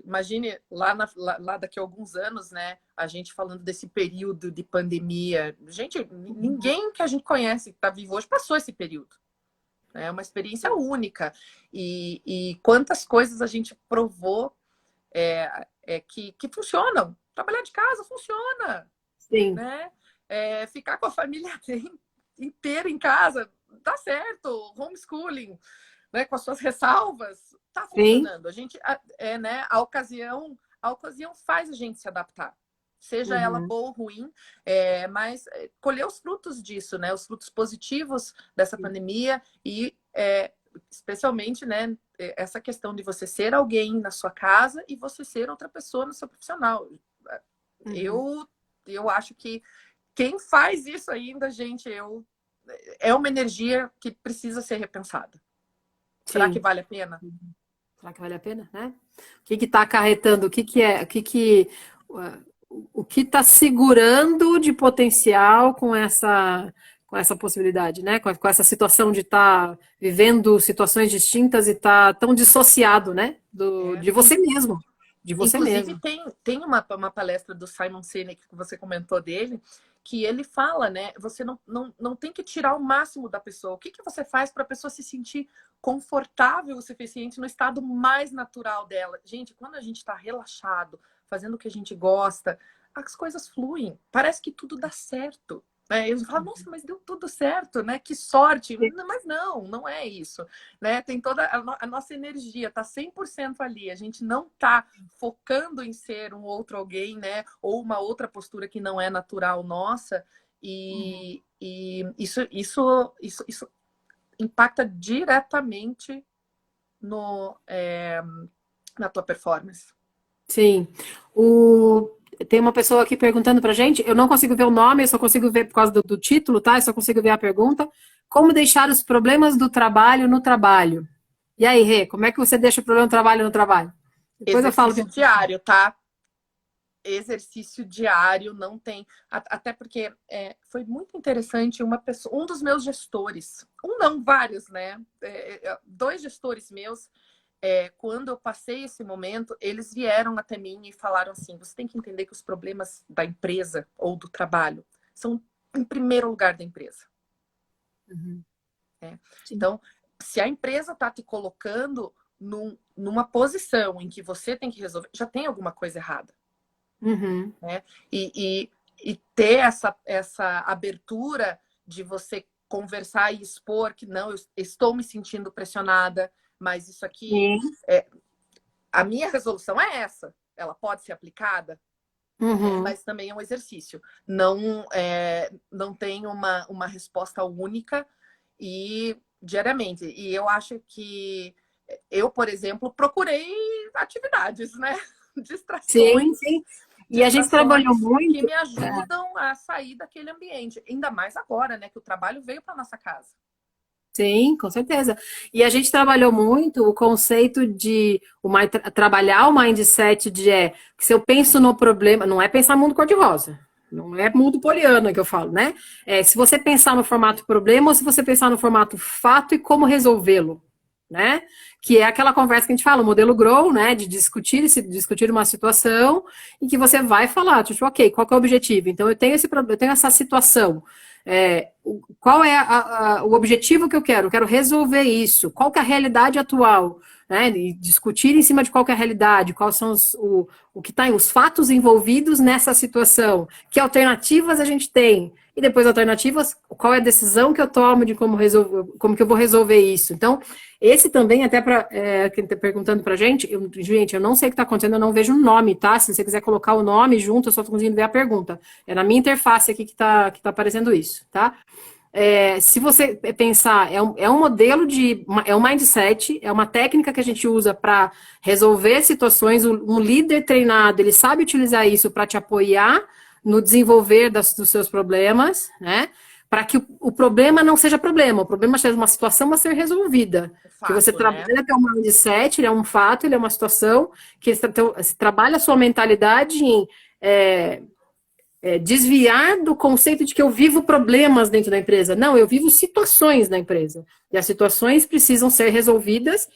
Imagine lá daqui a alguns anos, né? A gente falando desse período de pandemia. Gente, ninguém que a gente conhece que está vivo hoje passou esse período. É uma experiência única. E quantas coisas a gente provou que funcionam. Trabalhar de casa funciona. Sim. Né? Ficar com a família inteira em casa, dá certo. Homeschooling, né? Com as suas ressalvas, tá funcionando. Sim. Né? A ocasião faz a gente se adaptar. Seja ela boa ou ruim, mas colher os frutos disso, né? Os frutos positivos dessa pandemia e especialmente, né, essa questão de você ser alguém na sua casa e você ser outra pessoa no seu profissional. Eu acho que quem faz isso ainda, gente, é uma energia que precisa ser repensada. Sim. Será que vale a pena? Será que vale a pena, né? O que está acarretando? O que está segurando de potencial com essa possibilidade, né? Com essa situação de estar vivendo situações distintas e estar tão dissociado, né? De você mesmo. De você Inclusive, mesmo. Tem uma palestra do Simon Sinek que você comentou dele, que ele fala, né? Você não tem que tirar o máximo da pessoa. O que você faz para a pessoa se sentir confortável o suficiente no estado mais natural dela? Gente, quando a gente está relaxado, fazendo o que a gente gosta, as coisas fluem. Parece que tudo dá certo. Eles falam, nossa, mas deu tudo certo, né? Que sorte. Mas não é isso. Né? Tem toda a nossa energia, tá 100% ali. A gente não tá focando em ser um outro alguém, né? Ou uma outra postura que não é natural nossa. E isso impacta diretamente na tua performance. Sim. Tem uma pessoa aqui perguntando pra gente, eu não consigo ver o nome, eu só consigo ver por causa do título, tá? Eu só consigo ver a pergunta. Como deixar os problemas do trabalho no trabalho? E aí, Rê, como é que você deixa o problema do trabalho no trabalho? Depois exercício diário, tá? Exercício diário, não tem... Até porque foi muito interessante um dos meus gestores, vários, né? 2 gestores meus, quando eu passei esse momento, eles vieram até mim e falaram assim, você tem que entender que os problemas da empresa ou do trabalho são em primeiro lugar da empresa. Então, se a empresa está te colocando numa posição em que você tem que resolver, já tem alguma coisa errada. Né? E ter essa abertura de você conversar e expor que não, eu estou me sentindo pressionada, mas isso aqui, a minha resolução é essa. Ela pode ser aplicada, mas também é um exercício. Não tem uma resposta única e diariamente. E eu acho que eu, por exemplo, procurei atividades, né? Distrações. Sim. E a gente trabalhou muito. Que me ajudam a sair daquele ambiente. Ainda mais agora, né? Que o trabalho veio para nossa casa. Sim, com certeza. E a gente trabalhou muito o conceito de trabalhar o mindset que se eu penso no problema, não é pensar mundo cor-de-rosa, não é mundo poliana que eu falo, né? Se você pensar no formato problema ou se você pensar no formato fato e como resolvê-lo, né? Que é aquela conversa que a gente fala, o modelo GROW, né? De discutir uma situação em que você vai falar, tipo, ok, qual que é o objetivo? Então eu tenho essa situação. Qual é o objetivo que eu quero? Eu quero resolver isso. Qual que é a realidade atual? Né? E discutir em cima de qual que é a realidade, quais são os fatos envolvidos nessa situação, que alternativas a gente tem, e depois alternativas, qual é a decisão que eu tomo de como que eu vou resolver isso. Então, esse também, até para quem está perguntando para a gente, eu não sei o que está acontecendo, eu não vejo o nome, tá? Se você quiser colocar o nome junto, eu só estou conseguindo ver a pergunta. É na minha interface aqui que tá aparecendo isso, tá? Se você pensar, é um modelo é um mindset, é uma técnica que a gente usa para resolver situações. Um líder treinado, ele sabe utilizar isso para te apoiar no desenvolver dos seus problemas, né? para que o problema não seja problema, o problema seja uma situação a ser resolvida. Fato, que você trabalha até o mindset, ele é um fato, ele é uma situação, que você trabalha a sua mentalidade em desviar do conceito de que eu vivo problemas dentro da empresa. Não, eu vivo situações na empresa. E as situações precisam ser resolvidas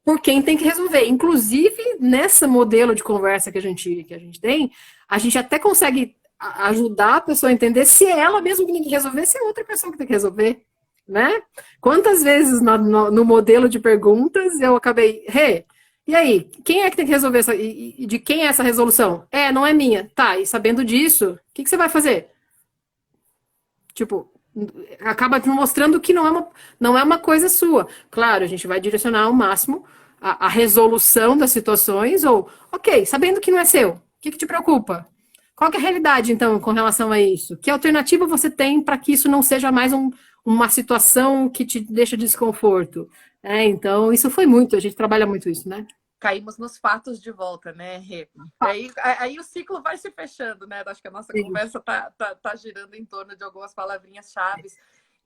por quem tem que resolver. Inclusive, nesse modelo de conversa que a gente tem, a gente até consegue ajudar a pessoa a entender se é ela mesma que tem que resolver, se é outra pessoa que tem que resolver, né? Quantas vezes no modelo de perguntas eu acabei, e aí, quem é que tem que resolver e de quem é essa resolução? Não é minha. Tá, e sabendo disso, o que você vai fazer? Tipo, acaba mostrando que não é uma coisa sua. Claro, a gente vai direcionar ao máximo a resolução das situações, ou, ok, sabendo que não é seu, o que te preocupa? Qual que é a realidade, então, com relação a isso? Que alternativa você tem para que isso não seja mais uma situação que te deixa desconforto? Então, isso foi muito, a gente trabalha muito isso, né? Caímos nos fatos de volta, né, Rê? Aí o ciclo vai se fechando, né? Acho que a nossa conversa tá girando em torno de algumas palavrinhas-chave.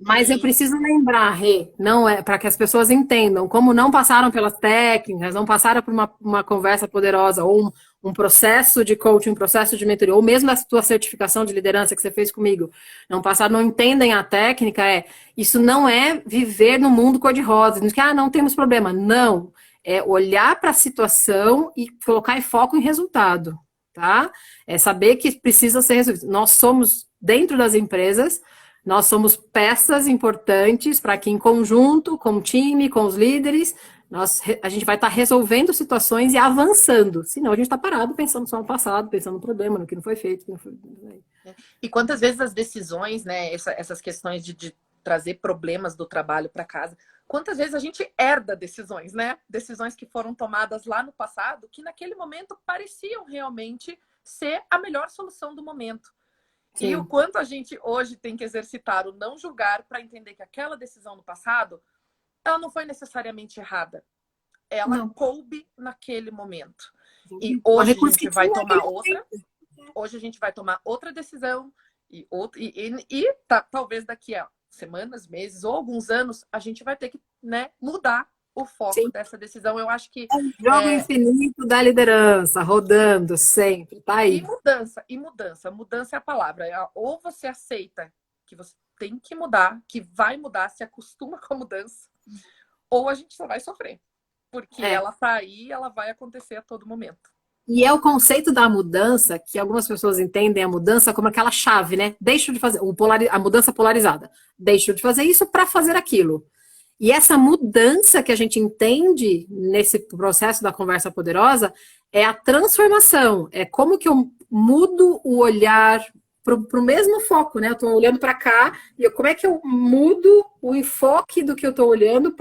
Mas eu preciso lembrar, Rê, não é para que as pessoas entendam, como não passaram pelas técnicas, não passaram por uma conversa poderosa, ou um processo de coaching, um processo de mentoria, ou mesmo a tua certificação de liderança que você fez comigo, não passaram, não entendem a técnica, isso não é viver no mundo cor-de-rosa, não temos problema. Não, é olhar para a situação e colocar em foco em resultado, tá? É saber que precisa ser resolvido. Nós somos, dentro das empresas, nós somos peças importantes para que, em conjunto, com o time, com os líderes, a gente vai estar resolvendo situações e avançando. Senão, a gente está parado pensando só no passado, pensando no problema, no que não foi feito. Que não foi... E quantas vezes as decisões, né, essas questões de trazer problemas do trabalho para casa, quantas vezes a gente herda decisões, né? Decisões que foram tomadas lá no passado, que naquele momento pareciam realmente ser a melhor solução do momento. Sim. E o quanto a gente hoje tem que exercitar o não julgar para entender que aquela decisão do passado, ela não foi necessariamente errada. Ela coube naquele momento. E hoje a gente vai tomar outra. Hoje a gente vai tomar outra decisão e talvez daqui a semanas, meses ou alguns anos a gente vai ter que, né, mudar o foco dessa decisão. Eu acho que jogo infinito da liderança, rodando sempre, tá aí. Mudança é a palavra. Ou você aceita que você tem que mudar, que vai mudar, se acostuma com a mudança, ou a gente só vai sofrer. Porque ela tá aí, ela vai acontecer a todo momento. E é o conceito da mudança, que algumas pessoas entendem a mudança como aquela chave, né? Deixo de fazer, a mudança polarizada. Deixo de fazer isso para fazer aquilo. E essa mudança que a gente entende nesse processo da conversa poderosa é a transformação. É como que eu mudo o olhar para o mesmo foco, né? Eu estou olhando para cá e como é que eu mudo o enfoque do que eu estou olhando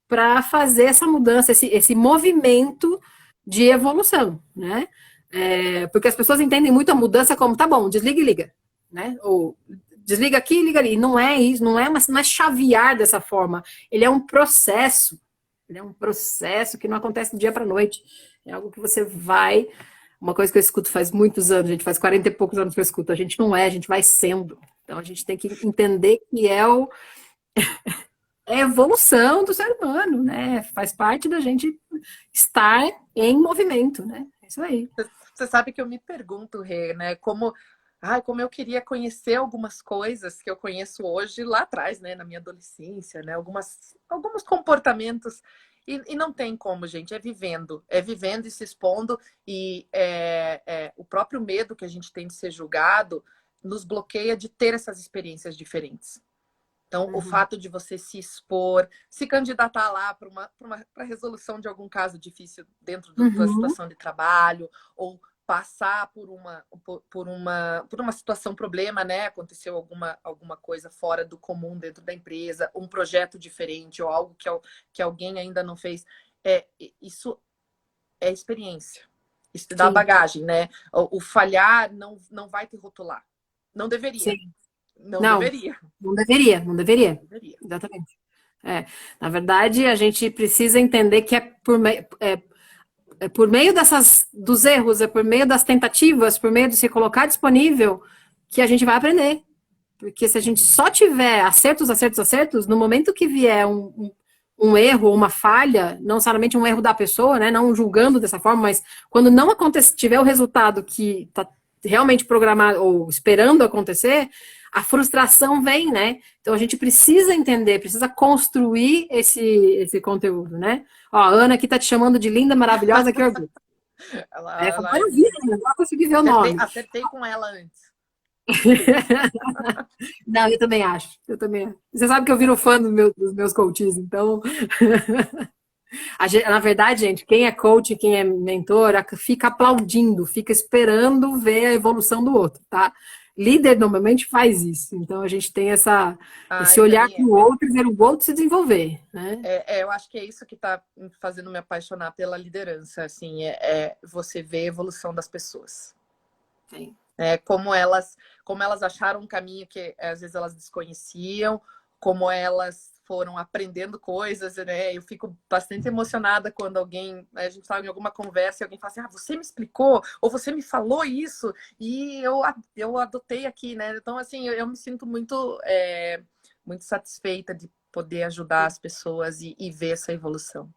para fazer essa mudança, esse movimento de evolução, né? Porque as pessoas entendem muito a mudança como, tá bom, desliga e liga, né? Ou desliga aqui e liga ali. Não é isso, não é chavear dessa forma. Ele é um processo. Ele é um processo que não acontece do dia para a noite. É algo que você vai... Uma coisa que eu escuto faz muitos anos, gente, faz 40 e poucos anos que eu escuto. A gente não é, a gente vai sendo. Então, a gente tem que entender que é a evolução do ser humano, né? Faz parte da gente estar em movimento, né? É isso aí. Você sabe que eu me pergunto, Rê, né? Como eu queria conhecer algumas coisas que eu conheço hoje lá atrás, né? Na minha adolescência, né? Alguns comportamentos. E não tem como, gente. É vivendo e se expondo. E o próprio medo que a gente tem de ser julgado nos bloqueia de ter essas experiências diferentes. Então, o fato de você se expor, se candidatar lá para a resolução de algum caso difícil dentro da tua situação de trabalho, ou passar por uma situação, problema, né? Aconteceu alguma coisa fora do comum dentro da empresa, um projeto diferente, ou algo que alguém ainda não fez. Isso é experiência. Isso te dá bagagem, né? O falhar não vai te rotular. Não deveria. Sim. Não deveria. Não deveria. Exatamente. Na verdade, a gente precisa entender que é por meio dos erros, é por meio das tentativas, por meio de se colocar disponível, que a gente vai aprender. Porque se a gente só tiver acertos, acertos, acertos, no momento que vier um erro ou uma falha, não necessariamente um erro da pessoa, né? Não julgando dessa forma, mas quando não acontecer, tiver o resultado que está realmente programado ou esperando acontecer, a frustração vem, né? Então a gente precisa entender, precisa construir esse conteúdo, né? Ó, a Ana aqui tá te chamando de linda, maravilhosa, que orgulho. Foi maravilha, não consegui ver o nome. Acertei com ela antes. Não, eu também acho. Eu também acho. Você sabe que eu viro fã dos meus coaches, então. Na verdade, gente, quem é coach, quem é mentor, fica aplaudindo, fica esperando ver a evolução do outro, tá? Líder normalmente faz isso. Então a gente tem esse olhar para o outro e ver o outro se desenvolver, né? Eu acho que é isso que está fazendo me apaixonar pela liderança, assim, você ver a evolução das pessoas. Sim. Como elas acharam um caminho que às vezes elas desconheciam, como elas foram aprendendo coisas, né? Eu fico bastante emocionada quando a gente está em alguma conversa e alguém fala assim, você me explicou, ou você me falou isso, e eu adotei aqui, né? Então, assim, eu me sinto muito, muito satisfeita de poder ajudar as pessoas e ver essa evolução.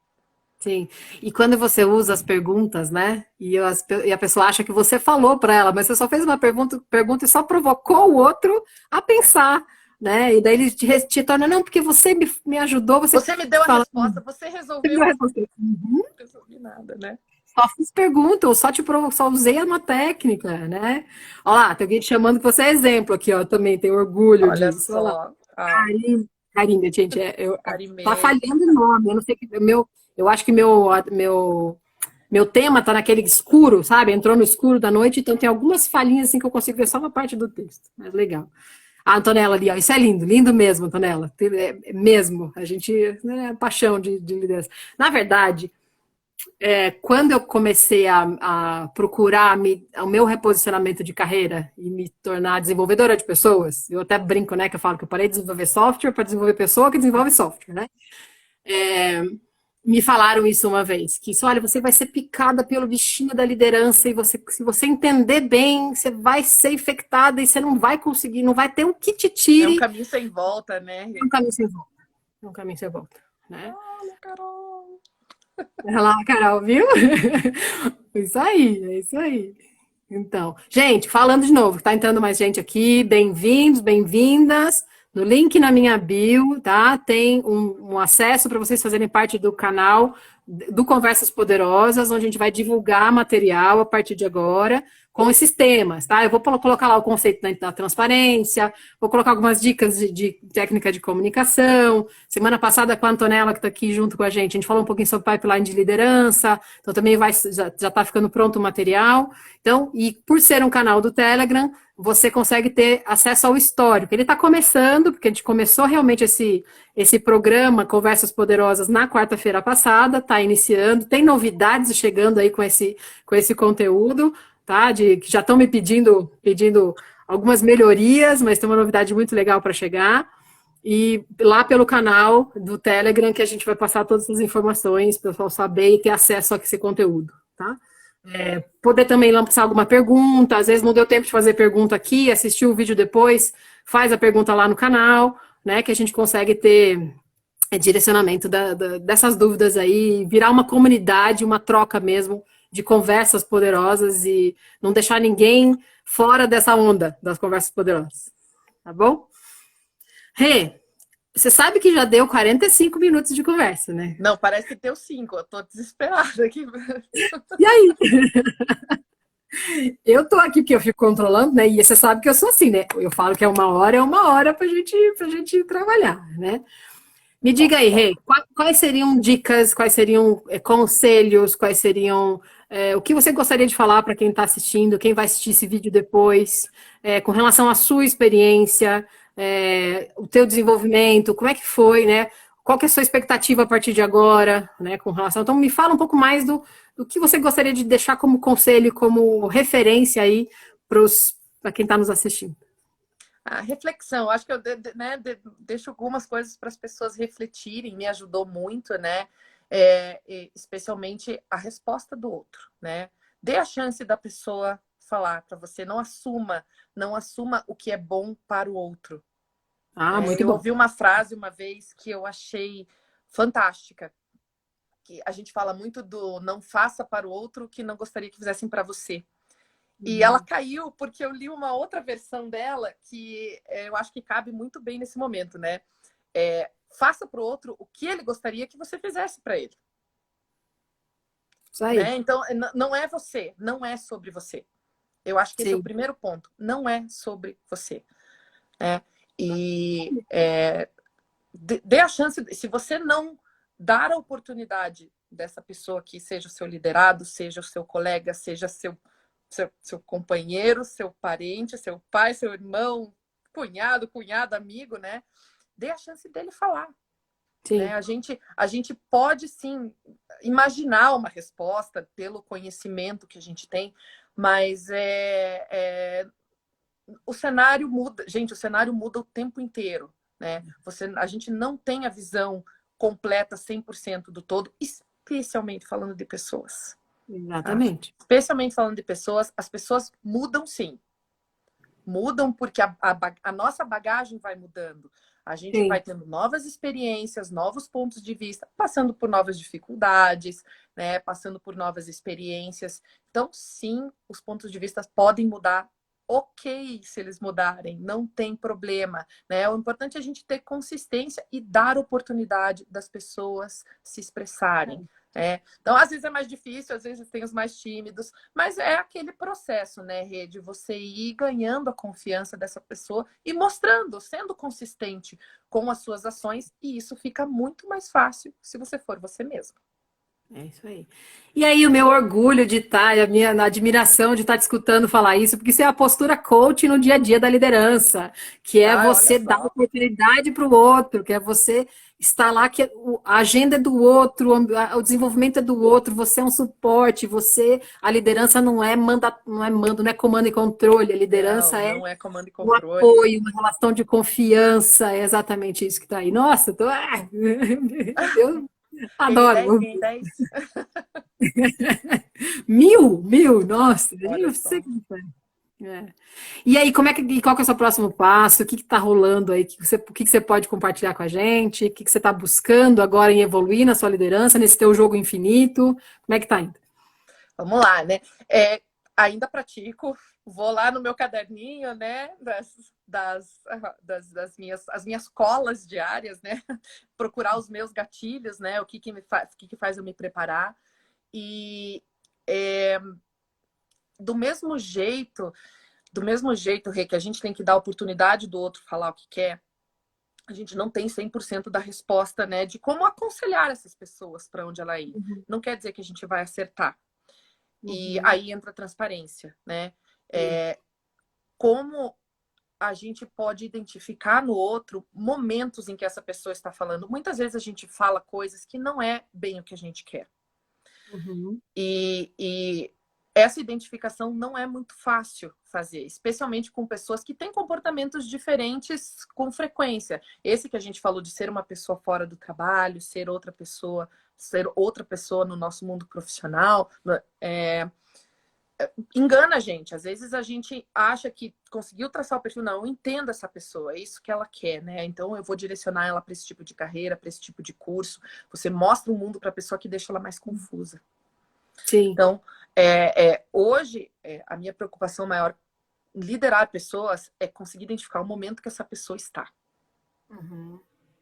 Sim, e quando você usa as perguntas, né? E a pessoa acha que você falou para ela, mas você só fez uma pergunta e só provocou o outro a pensar, né? E daí ele te torna, não, porque você me ajudou, você me deu a resposta, você Você resolveu. me deu a resposta. Não resolvi nada, né? Só fiz pergunta, ou só usei uma técnica, né? Olha lá, tem alguém te chamando que você é exemplo aqui, ó, também tenho orgulho Olha disso. Olha lá. só. Carinha, gente, tá Carimei. falhando o nome, eu não sei que eu acho que meu tema tá naquele escuro, sabe? Entrou no escuro da noite, então tem algumas falhinhas assim que eu consigo ver só uma parte do texto. Mas legal. A Antonella ali, ó, isso é lindo, lindo mesmo, Antonella. Mesmo, a gente, né, paixão de liderança. Na verdade, quando eu comecei a procurar o meu reposicionamento de carreira e me tornar desenvolvedora de pessoas, eu até brinco, né, que eu falo que eu parei de desenvolver software para desenvolver pessoa que desenvolve software, né? Me falaram isso uma vez, que isso, olha, você vai ser picada pelo bichinho da liderança e se você entender bem, você vai ser infectada e você não vai conseguir, não vai ter um que te tire. É um caminho sem volta, né? É um caminho sem volta. É um caminho sem volta, né? Olha, Carol. Olha lá, Carol, viu? Isso aí, é isso aí. Então, gente, falando de novo, tá entrando mais gente aqui, bem-vindos, bem-vindas. No link na minha bio, tá? Tem um acesso para vocês fazerem parte do canal do Conversas Poderosas, onde a gente vai divulgar material a partir de agora com esses temas, tá? Eu vou colocar lá o conceito da transparência, vou colocar algumas dicas de técnica de comunicação. Semana passada, com a Antonella, que está aqui junto com a gente falou um pouquinho sobre pipeline de liderança, então também já está ficando pronto o material. Então, e por ser um canal do Telegram, você consegue ter acesso ao histórico. Ele está começando, porque a gente começou realmente esse programa Conversas Poderosas na quarta-feira passada, está iniciando, tem novidades chegando aí com esse conteúdo, tá? Que já estão me pedindo algumas melhorias, mas tem uma novidade muito legal para chegar. E lá pelo canal do Telegram que a gente vai passar todas as informações para o pessoal saber e ter acesso a esse conteúdo, tá? Poder também lançar alguma pergunta, às vezes não deu tempo de fazer pergunta aqui, assistir o vídeo depois, faz a pergunta lá no canal, né, que a gente consegue ter direcionamento dessas dúvidas aí, virar uma comunidade, uma troca mesmo de conversas poderosas e não deixar ninguém fora dessa onda das conversas poderosas, tá bom? Rê, você sabe que já deu 45 minutos de conversa, né? Não, parece que deu 5. Eu tô desesperada aqui. E aí? Eu tô aqui porque eu fico controlando, né? E você sabe que eu sou assim, né? Eu falo que é uma hora pra gente trabalhar, né? Me diga aí, Rê, quais seriam dicas, quais seriam conselhos, quais seriam o que você gostaria de falar para quem está assistindo, quem vai assistir esse vídeo depois, com relação à sua experiência, o teu desenvolvimento, como é que foi, né? Qual que é a sua expectativa a partir de agora, né? Com relação. Então, me fala um pouco mais do que você gostaria de deixar como conselho, como referência aí para quem está nos assistindo. A reflexão, acho que eu deixo algumas coisas para as pessoas refletirem, me ajudou muito, né? Especialmente a resposta do outro, né? Dê a chance da pessoa falar para você, não assuma o que é bom para o outro. Muito eu bom. ouvi uma frase uma vez que eu achei fantástica, que a gente fala muito do não faça para o outro o que não gostaria que fizessem para você. E ela caiu porque eu li uma outra versão dela que eu acho que cabe muito bem nesse momento, né? Faça para o outro o que ele gostaria que você fizesse para ele. Isso aí. Né? Então, não é você, não é sobre você. Eu acho que esse é o primeiro ponto. Não é sobre você. E dê a chance, se você não dar a oportunidade dessa pessoa que seja o seu liderado, seja o seu colega, seja seu companheiro, seu parente, seu pai, seu irmão, cunhada, amigo, né? Dê a chance dele falar. Né? A gente pode, sim, imaginar uma resposta pelo conhecimento que a gente tem, mas o cenário muda. Gente, o cenário muda o tempo inteiro. Né? A gente não tem a visão completa 100% do todo, especialmente falando de pessoas. Exatamente. Tá? Especialmente falando de pessoas, as pessoas mudam, sim. Mudam porque a nossa bagagem vai mudando. A gente vai tendo novas experiências, novos pontos de vista, passando por novas dificuldades, né? Passando por novas experiências. Então, sim, os pontos de vista podem mudar. Ok, se eles mudarem, não tem problema. Né? O importante é a gente ter consistência e dar oportunidade das pessoas se expressarem. Então, às vezes é mais difícil, às vezes tem os mais tímidos, mas é aquele processo, né, Rê, de você ir ganhando a confiança dessa pessoa e mostrando, sendo consistente com as suas ações, e isso fica muito mais fácil se você for você mesmo. É isso aí. E aí o meu orgulho de estar, a minha admiração de estar te escutando falar isso, porque isso é a postura coach no dia a dia da liderança, que é você dar oportunidade para o outro, que é você estar lá, que a agenda é do outro, o desenvolvimento é do outro, você é um suporte, a liderança não é mando, não é comando e controle, a liderança não é comando e controle. Um apoio, uma relação de confiança, é exatamente isso que está aí. Nossa, eu adoro. Quem 10? 1000, nossa. Eu sei que E aí, qual que é o seu próximo passo? O que está rolando aí? O que você pode compartilhar com a gente? O que você está buscando agora em evoluir na sua liderança, nesse teu jogo infinito? Como é que está indo? Vamos lá, né? Ainda pratico, vou lá no meu caderninho, né? Das minhas colas diárias, né? Procurar os meus gatilhos, né? O que faz eu me preparar. E do mesmo jeito, Rê, que a gente tem que dar a oportunidade do outro falar o que quer, a gente não tem 100% da resposta, né? De como aconselhar essas pessoas para onde ela ir. Não quer dizer que a gente vai acertar. E aí entra a transparência, né? Como a gente pode identificar no outro momentos em que essa pessoa está falando. Muitas vezes a gente fala coisas que não é bem o que a gente quer. E essa identificação não é muito fácil fazer, especialmente com pessoas que têm comportamentos diferentes com frequência. Esse que a gente falou de ser uma pessoa fora do trabalho, ser outra pessoa no nosso mundo profissional, engana a gente. Às vezes a gente acha que conseguiu traçar o perfil. Não, eu entendo essa pessoa, é isso que ela quer, né? Então eu vou direcionar ela para esse tipo de carreira, para esse tipo de curso. Você mostra o mundo para a pessoa que deixa ela mais confusa. Sim. Então, hoje, a minha preocupação maior em liderar pessoas é conseguir identificar o momento que essa pessoa está.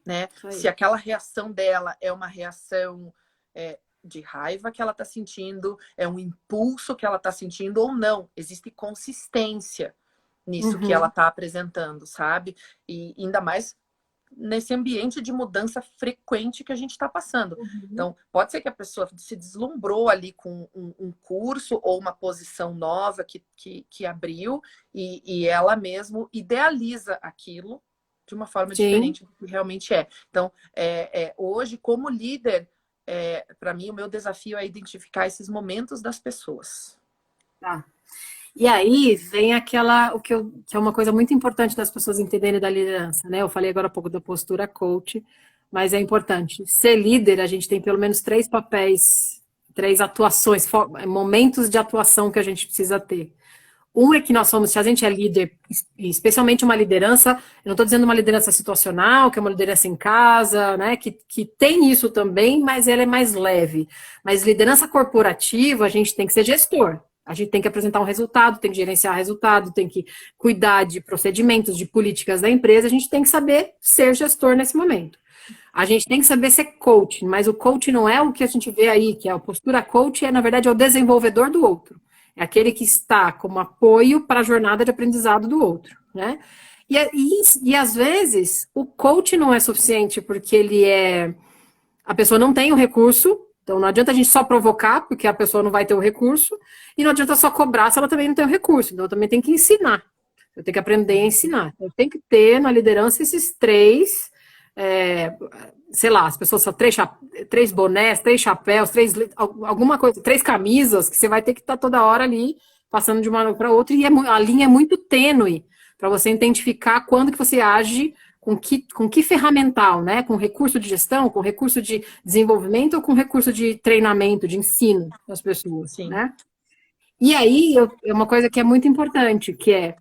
Né? Se aquela reação dela é uma reação de raiva que ela está sentindo, é um impulso que ela está sentindo ou não. Existe consistência nisso que ela está apresentando, sabe? E ainda mais nesse ambiente de mudança frequente que a gente está passando. Então, pode ser que a pessoa se deslumbrou ali com um curso ou uma posição nova que abriu e ela mesmo idealiza aquilo de uma forma diferente do que realmente é. Então, hoje, como líder, para mim, o meu desafio é identificar esses momentos das pessoas. Tá. E aí vem que é uma coisa muito importante das pessoas entenderem da liderança, né? Eu falei agora há pouco da postura coach, mas é importante. Ser líder, a gente tem pelo menos 3 papéis, 3 atuações, momentos de atuação que a gente precisa ter. Um é que nós somos, se a gente é líder, especialmente uma liderança, eu não estou dizendo uma liderança situacional, que é uma liderança em casa, né? Que tem isso também, mas ela é mais leve. Mas liderança corporativa, a gente tem que ser gestor. A gente tem que apresentar um resultado, tem que gerenciar resultado, tem que cuidar de procedimentos, de políticas da empresa, a gente tem que saber ser gestor nesse momento. A gente tem que saber ser coach, mas o coach não é o que a gente vê aí, que é a postura coach, na verdade, é o desenvolvedor do outro. É aquele que está como apoio para a jornada de aprendizado do outro, né? E às vezes, o coach não é suficiente porque a pessoa não tem o recurso, então não adianta a gente só provocar, porque a pessoa não vai ter o recurso, e não adianta só cobrar se ela também não tem o recurso. Então, eu também tenho que ensinar. Eu tenho que aprender a ensinar. Eu tenho que ter na liderança esses três... sei lá, as pessoas só três bonés, três chapéus, alguma coisa, três camisas, que você vai ter que estar toda hora ali, passando de uma para outra, e a linha é muito tênue para você identificar quando que você age com que ferramental, né? Com recurso de gestão, com recurso de desenvolvimento ou com recurso de treinamento, de ensino das pessoas, Sim. né? E aí, é uma coisa que é muito importante, que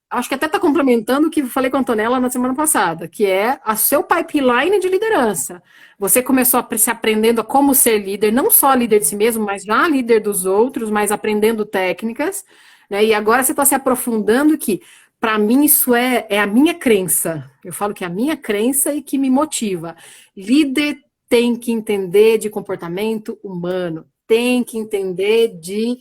acho que até está complementando o que eu falei com a Antonella na semana passada, que é o seu pipeline de liderança. Você começou se aprendendo a como ser líder, não só líder de si mesmo, mas já líder dos outros, mas aprendendo técnicas, né? E agora você está se aprofundando que, para mim, isso é a minha crença. Eu falo que é a minha crença e que me motiva. Líder tem que entender de comportamento humano, tem que entender de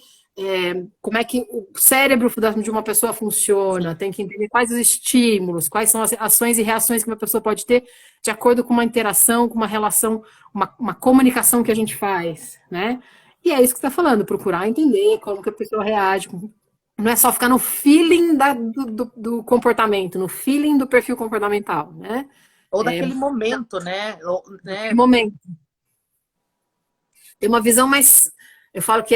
como é que o cérebro de uma pessoa funciona, tem que entender quais os estímulos, quais são as ações e reações que uma pessoa pode ter de acordo com uma interação, com uma relação, uma comunicação que a gente faz, né? E é isso que você está falando, procurar entender como que a pessoa reage. Não é só ficar no feeling do comportamento, no feeling do perfil comportamental, né? Ou daquele momento, né? Naquele momento. Tem uma visão mais... Eu falo que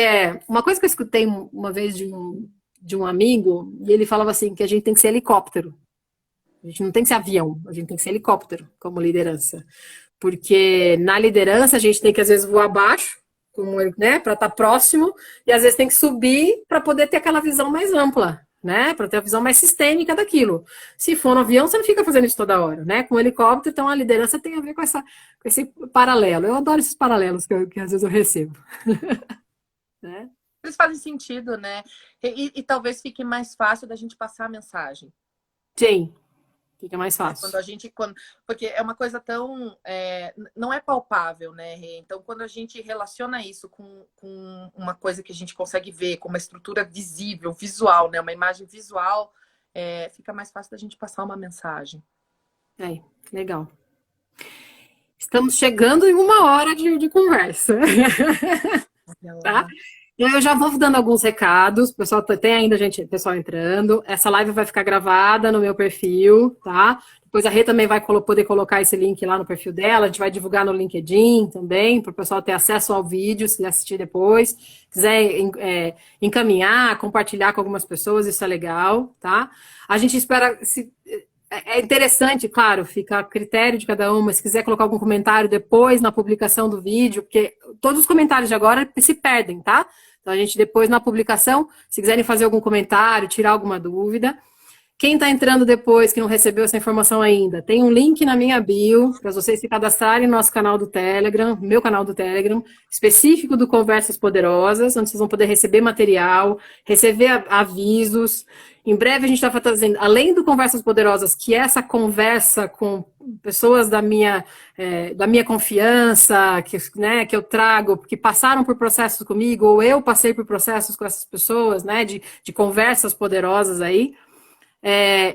uma coisa que eu escutei uma vez de um amigo, e ele falava assim, que a gente tem que ser helicóptero. A gente não tem que ser avião, a gente tem que ser helicóptero como liderança. Porque na liderança a gente tem que, às vezes, voar abaixo, né, para estar próximo, e às vezes tem que subir para poder ter aquela visão mais ampla, né? Para ter a visão mais sistêmica daquilo. Se for no avião, você não fica fazendo isso toda hora, né? Com o helicóptero, então a liderança tem a ver com esse paralelo. Eu adoro esses paralelos que às vezes eu recebo. Né? Eles fazem sentido, né? E talvez fique mais fácil da gente passar a mensagem. Sim, fica mais fácil. Porque é uma coisa tão... não é palpável, né, Rê? Então, quando a gente relaciona isso com uma coisa que a gente consegue ver, com uma estrutura visível, visual, né? Uma imagem visual, fica mais fácil da gente passar uma mensagem. Legal. Estamos chegando em 1 hora de conversa. Tá? Eu já vou dando alguns recados. Pessoal, tem ainda pessoal entrando. Essa live vai ficar gravada no meu perfil, tá? Depois a Rê também vai poder colocar esse link lá no perfil dela. A gente vai divulgar no LinkedIn também, para o pessoal ter acesso ao vídeo, se quiser assistir depois. Se quiser encaminhar, compartilhar com algumas pessoas, isso é legal, tá? A gente espera... É interessante, claro, fica a critério de cada uma. Se quiser colocar algum comentário depois na publicação do vídeo, porque todos os comentários de agora se perdem, tá? Então a gente depois na publicação, se quiserem fazer algum comentário, tirar alguma dúvida. Quem está entrando depois, que não recebeu essa informação ainda, tem um link na minha bio para vocês se cadastrarem no nosso canal do Telegram, meu canal do Telegram, específico do Conversas Poderosas, onde vocês vão poder receber material, receber avisos. Em breve a gente está fazendo, além do Conversas Poderosas, que é essa conversa com pessoas da minha confiança, que eu trago, que passaram por processos comigo, ou eu passei por processos com essas pessoas, né, de conversas poderosas aí.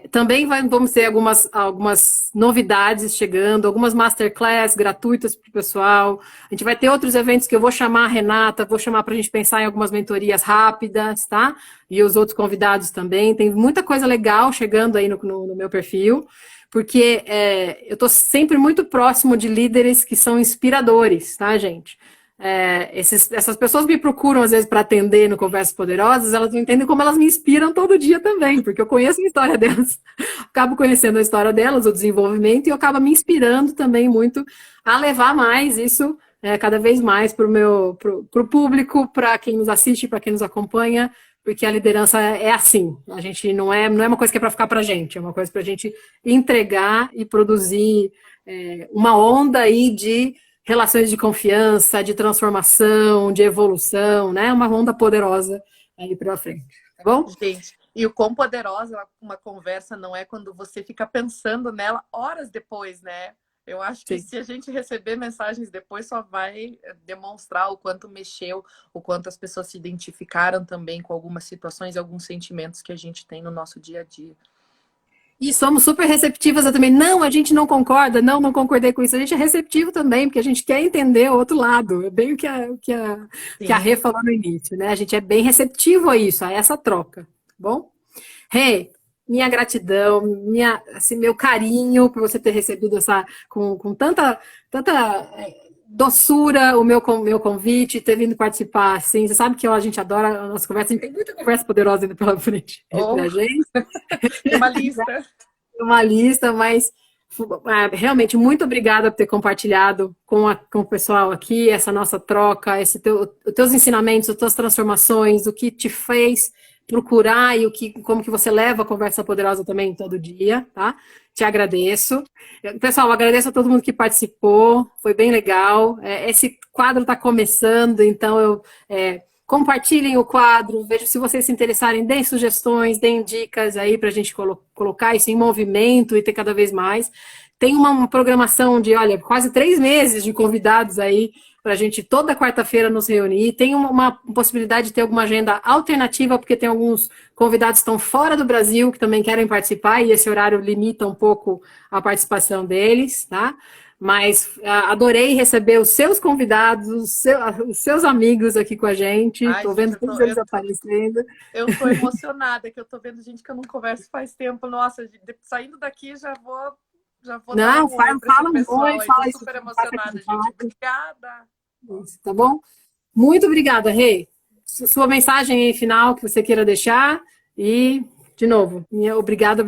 Também vamos ter algumas novidades chegando, algumas masterclass gratuitas para o pessoal. A gente vai ter outros eventos que eu vou chamar a Renata, vou chamar para a gente pensar em algumas mentorias rápidas, tá? E os outros convidados também. Tem muita coisa legal chegando aí no meu perfil, porque eu estou sempre muito próximo de líderes que são inspiradores, tá, gente? Essas pessoas me procuram às vezes para atender no Conversas Poderosas, elas não entendem como elas me inspiram todo dia também, porque eu conheço a história delas, acabo conhecendo a história delas, o desenvolvimento, e eu acabo me inspirando também muito a levar mais isso cada vez mais para o público, para quem nos assiste, para quem nos acompanha, porque a liderança é assim. A gente não é uma coisa que é para ficar para a gente, é uma coisa para a gente entregar e produzir uma onda aí de relações de confiança, de transformação, de evolução, né? Uma onda poderosa aí para frente, tá bom? Gente, e o quão poderosa uma conversa não é quando você fica pensando nela horas depois, né? Eu acho que se a gente receber mensagens depois, só vai demonstrar o quanto mexeu, o quanto as pessoas se identificaram também com algumas situações e alguns sentimentos que a gente tem no nosso dia a dia. E somos super receptivas também. Não, a gente não concorda, não concordei com isso. A gente é receptivo também, porque a gente quer entender o outro lado. É bem o que a Rê falou no início, né? A gente é bem receptivo a isso, a essa troca, tá bom? Rê, minha gratidão, meu carinho por você ter recebido com tanta doçura o meu convite, ter vindo participar, assim. Você sabe que a gente adora a nossa conversa, a gente tem muita conversa poderosa ainda pela frente pra gente. Uma lista. Uma lista, mas realmente muito obrigada por ter compartilhado com o pessoal aqui essa nossa troca, os teus ensinamentos, as tuas transformações, o que te fez procurar e como que você leva a conversa poderosa também todo dia, tá? Te agradeço. Pessoal, agradeço a todo mundo que participou, foi bem legal. Esse quadro está começando, então compartilhem o quadro, vejo se vocês se interessarem, deem sugestões, deem dicas aí para a gente colocar isso em movimento e ter cada vez mais. Tem uma programação de, olha, quase 3 meses de convidados aí para a gente toda quarta-feira nos reunir. Tem uma possibilidade de ter alguma agenda alternativa, porque tem alguns convidados que estão fora do Brasil que também querem participar, e esse horário limita um pouco a participação deles, tá? Mas adorei receber os seus convidados, os seus amigos aqui com a gente. Estou vendo todos eles aparecendo. Eu estou emocionada, que eu estou vendo gente que eu não converso faz tempo. Nossa, saindo daqui já vou não, fala muito, fala isso. Super emocionada, gente. Obrigada. Isso, tá bom? Muito obrigada, Rê. Sua mensagem aí final que você queira deixar e, de novo, obrigada.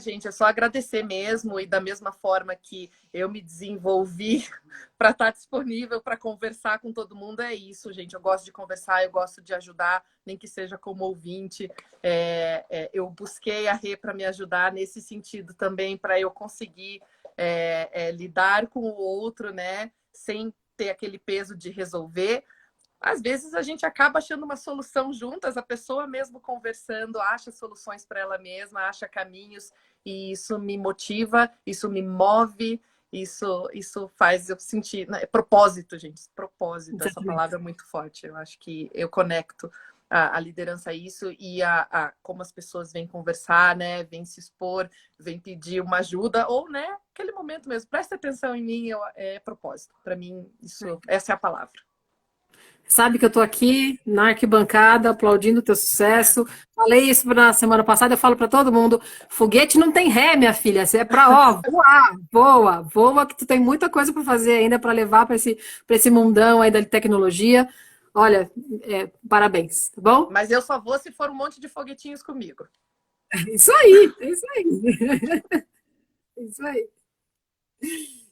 Gente, é só agradecer mesmo, e da mesma forma que eu me desenvolvi para estar disponível para conversar com todo mundo, é isso, gente. Eu gosto de conversar, eu gosto de ajudar, nem que seja como ouvinte. Eu busquei a Rê para me ajudar nesse sentido também, para eu conseguir lidar com o outro, né? Sem ter aquele peso de resolver. Às vezes a gente acaba achando uma solução juntas, a pessoa mesmo conversando, acha soluções para ela mesma, acha caminhos, e isso me motiva, isso me move, isso faz eu sentir, né? Propósito, gente, propósito, essa palavra é muito forte. Eu acho que eu conecto a liderança a isso, e como as pessoas vêm conversar, né? Vêm se expor, vêm pedir uma ajuda, ou, né, aquele momento mesmo, presta atenção em mim, é propósito. Para mim, essa é a palavra. Sabe que eu tô aqui na arquibancada aplaudindo o teu sucesso. Falei isso na semana passada, eu falo para todo mundo, foguete não tem ré, minha filha, você é para voar, voa, que tu tem muita coisa para fazer ainda, para levar para esse mundão aí da tecnologia. Olha, parabéns, tá bom? Mas eu só vou se for um monte de foguetinhos comigo. Isso aí. Isso aí.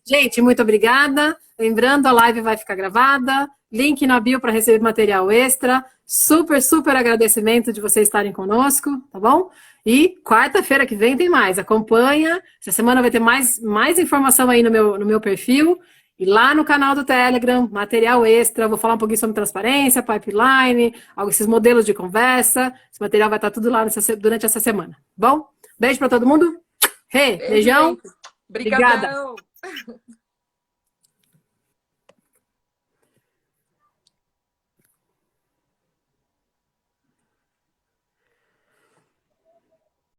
Gente, muito obrigada. Lembrando, a live vai ficar gravada. Link na bio para receber material extra. Super agradecimento de vocês estarem conosco, tá bom? E quarta-feira que vem tem mais. Acompanha. Essa semana vai ter mais informação aí no meu perfil. E lá no canal do Telegram, material extra. Vou falar um pouquinho sobre transparência, pipeline, esses modelos de conversa. Esse material vai estar tudo lá durante essa semana. Bom? Beijo para todo mundo. Beijão. Obrigada.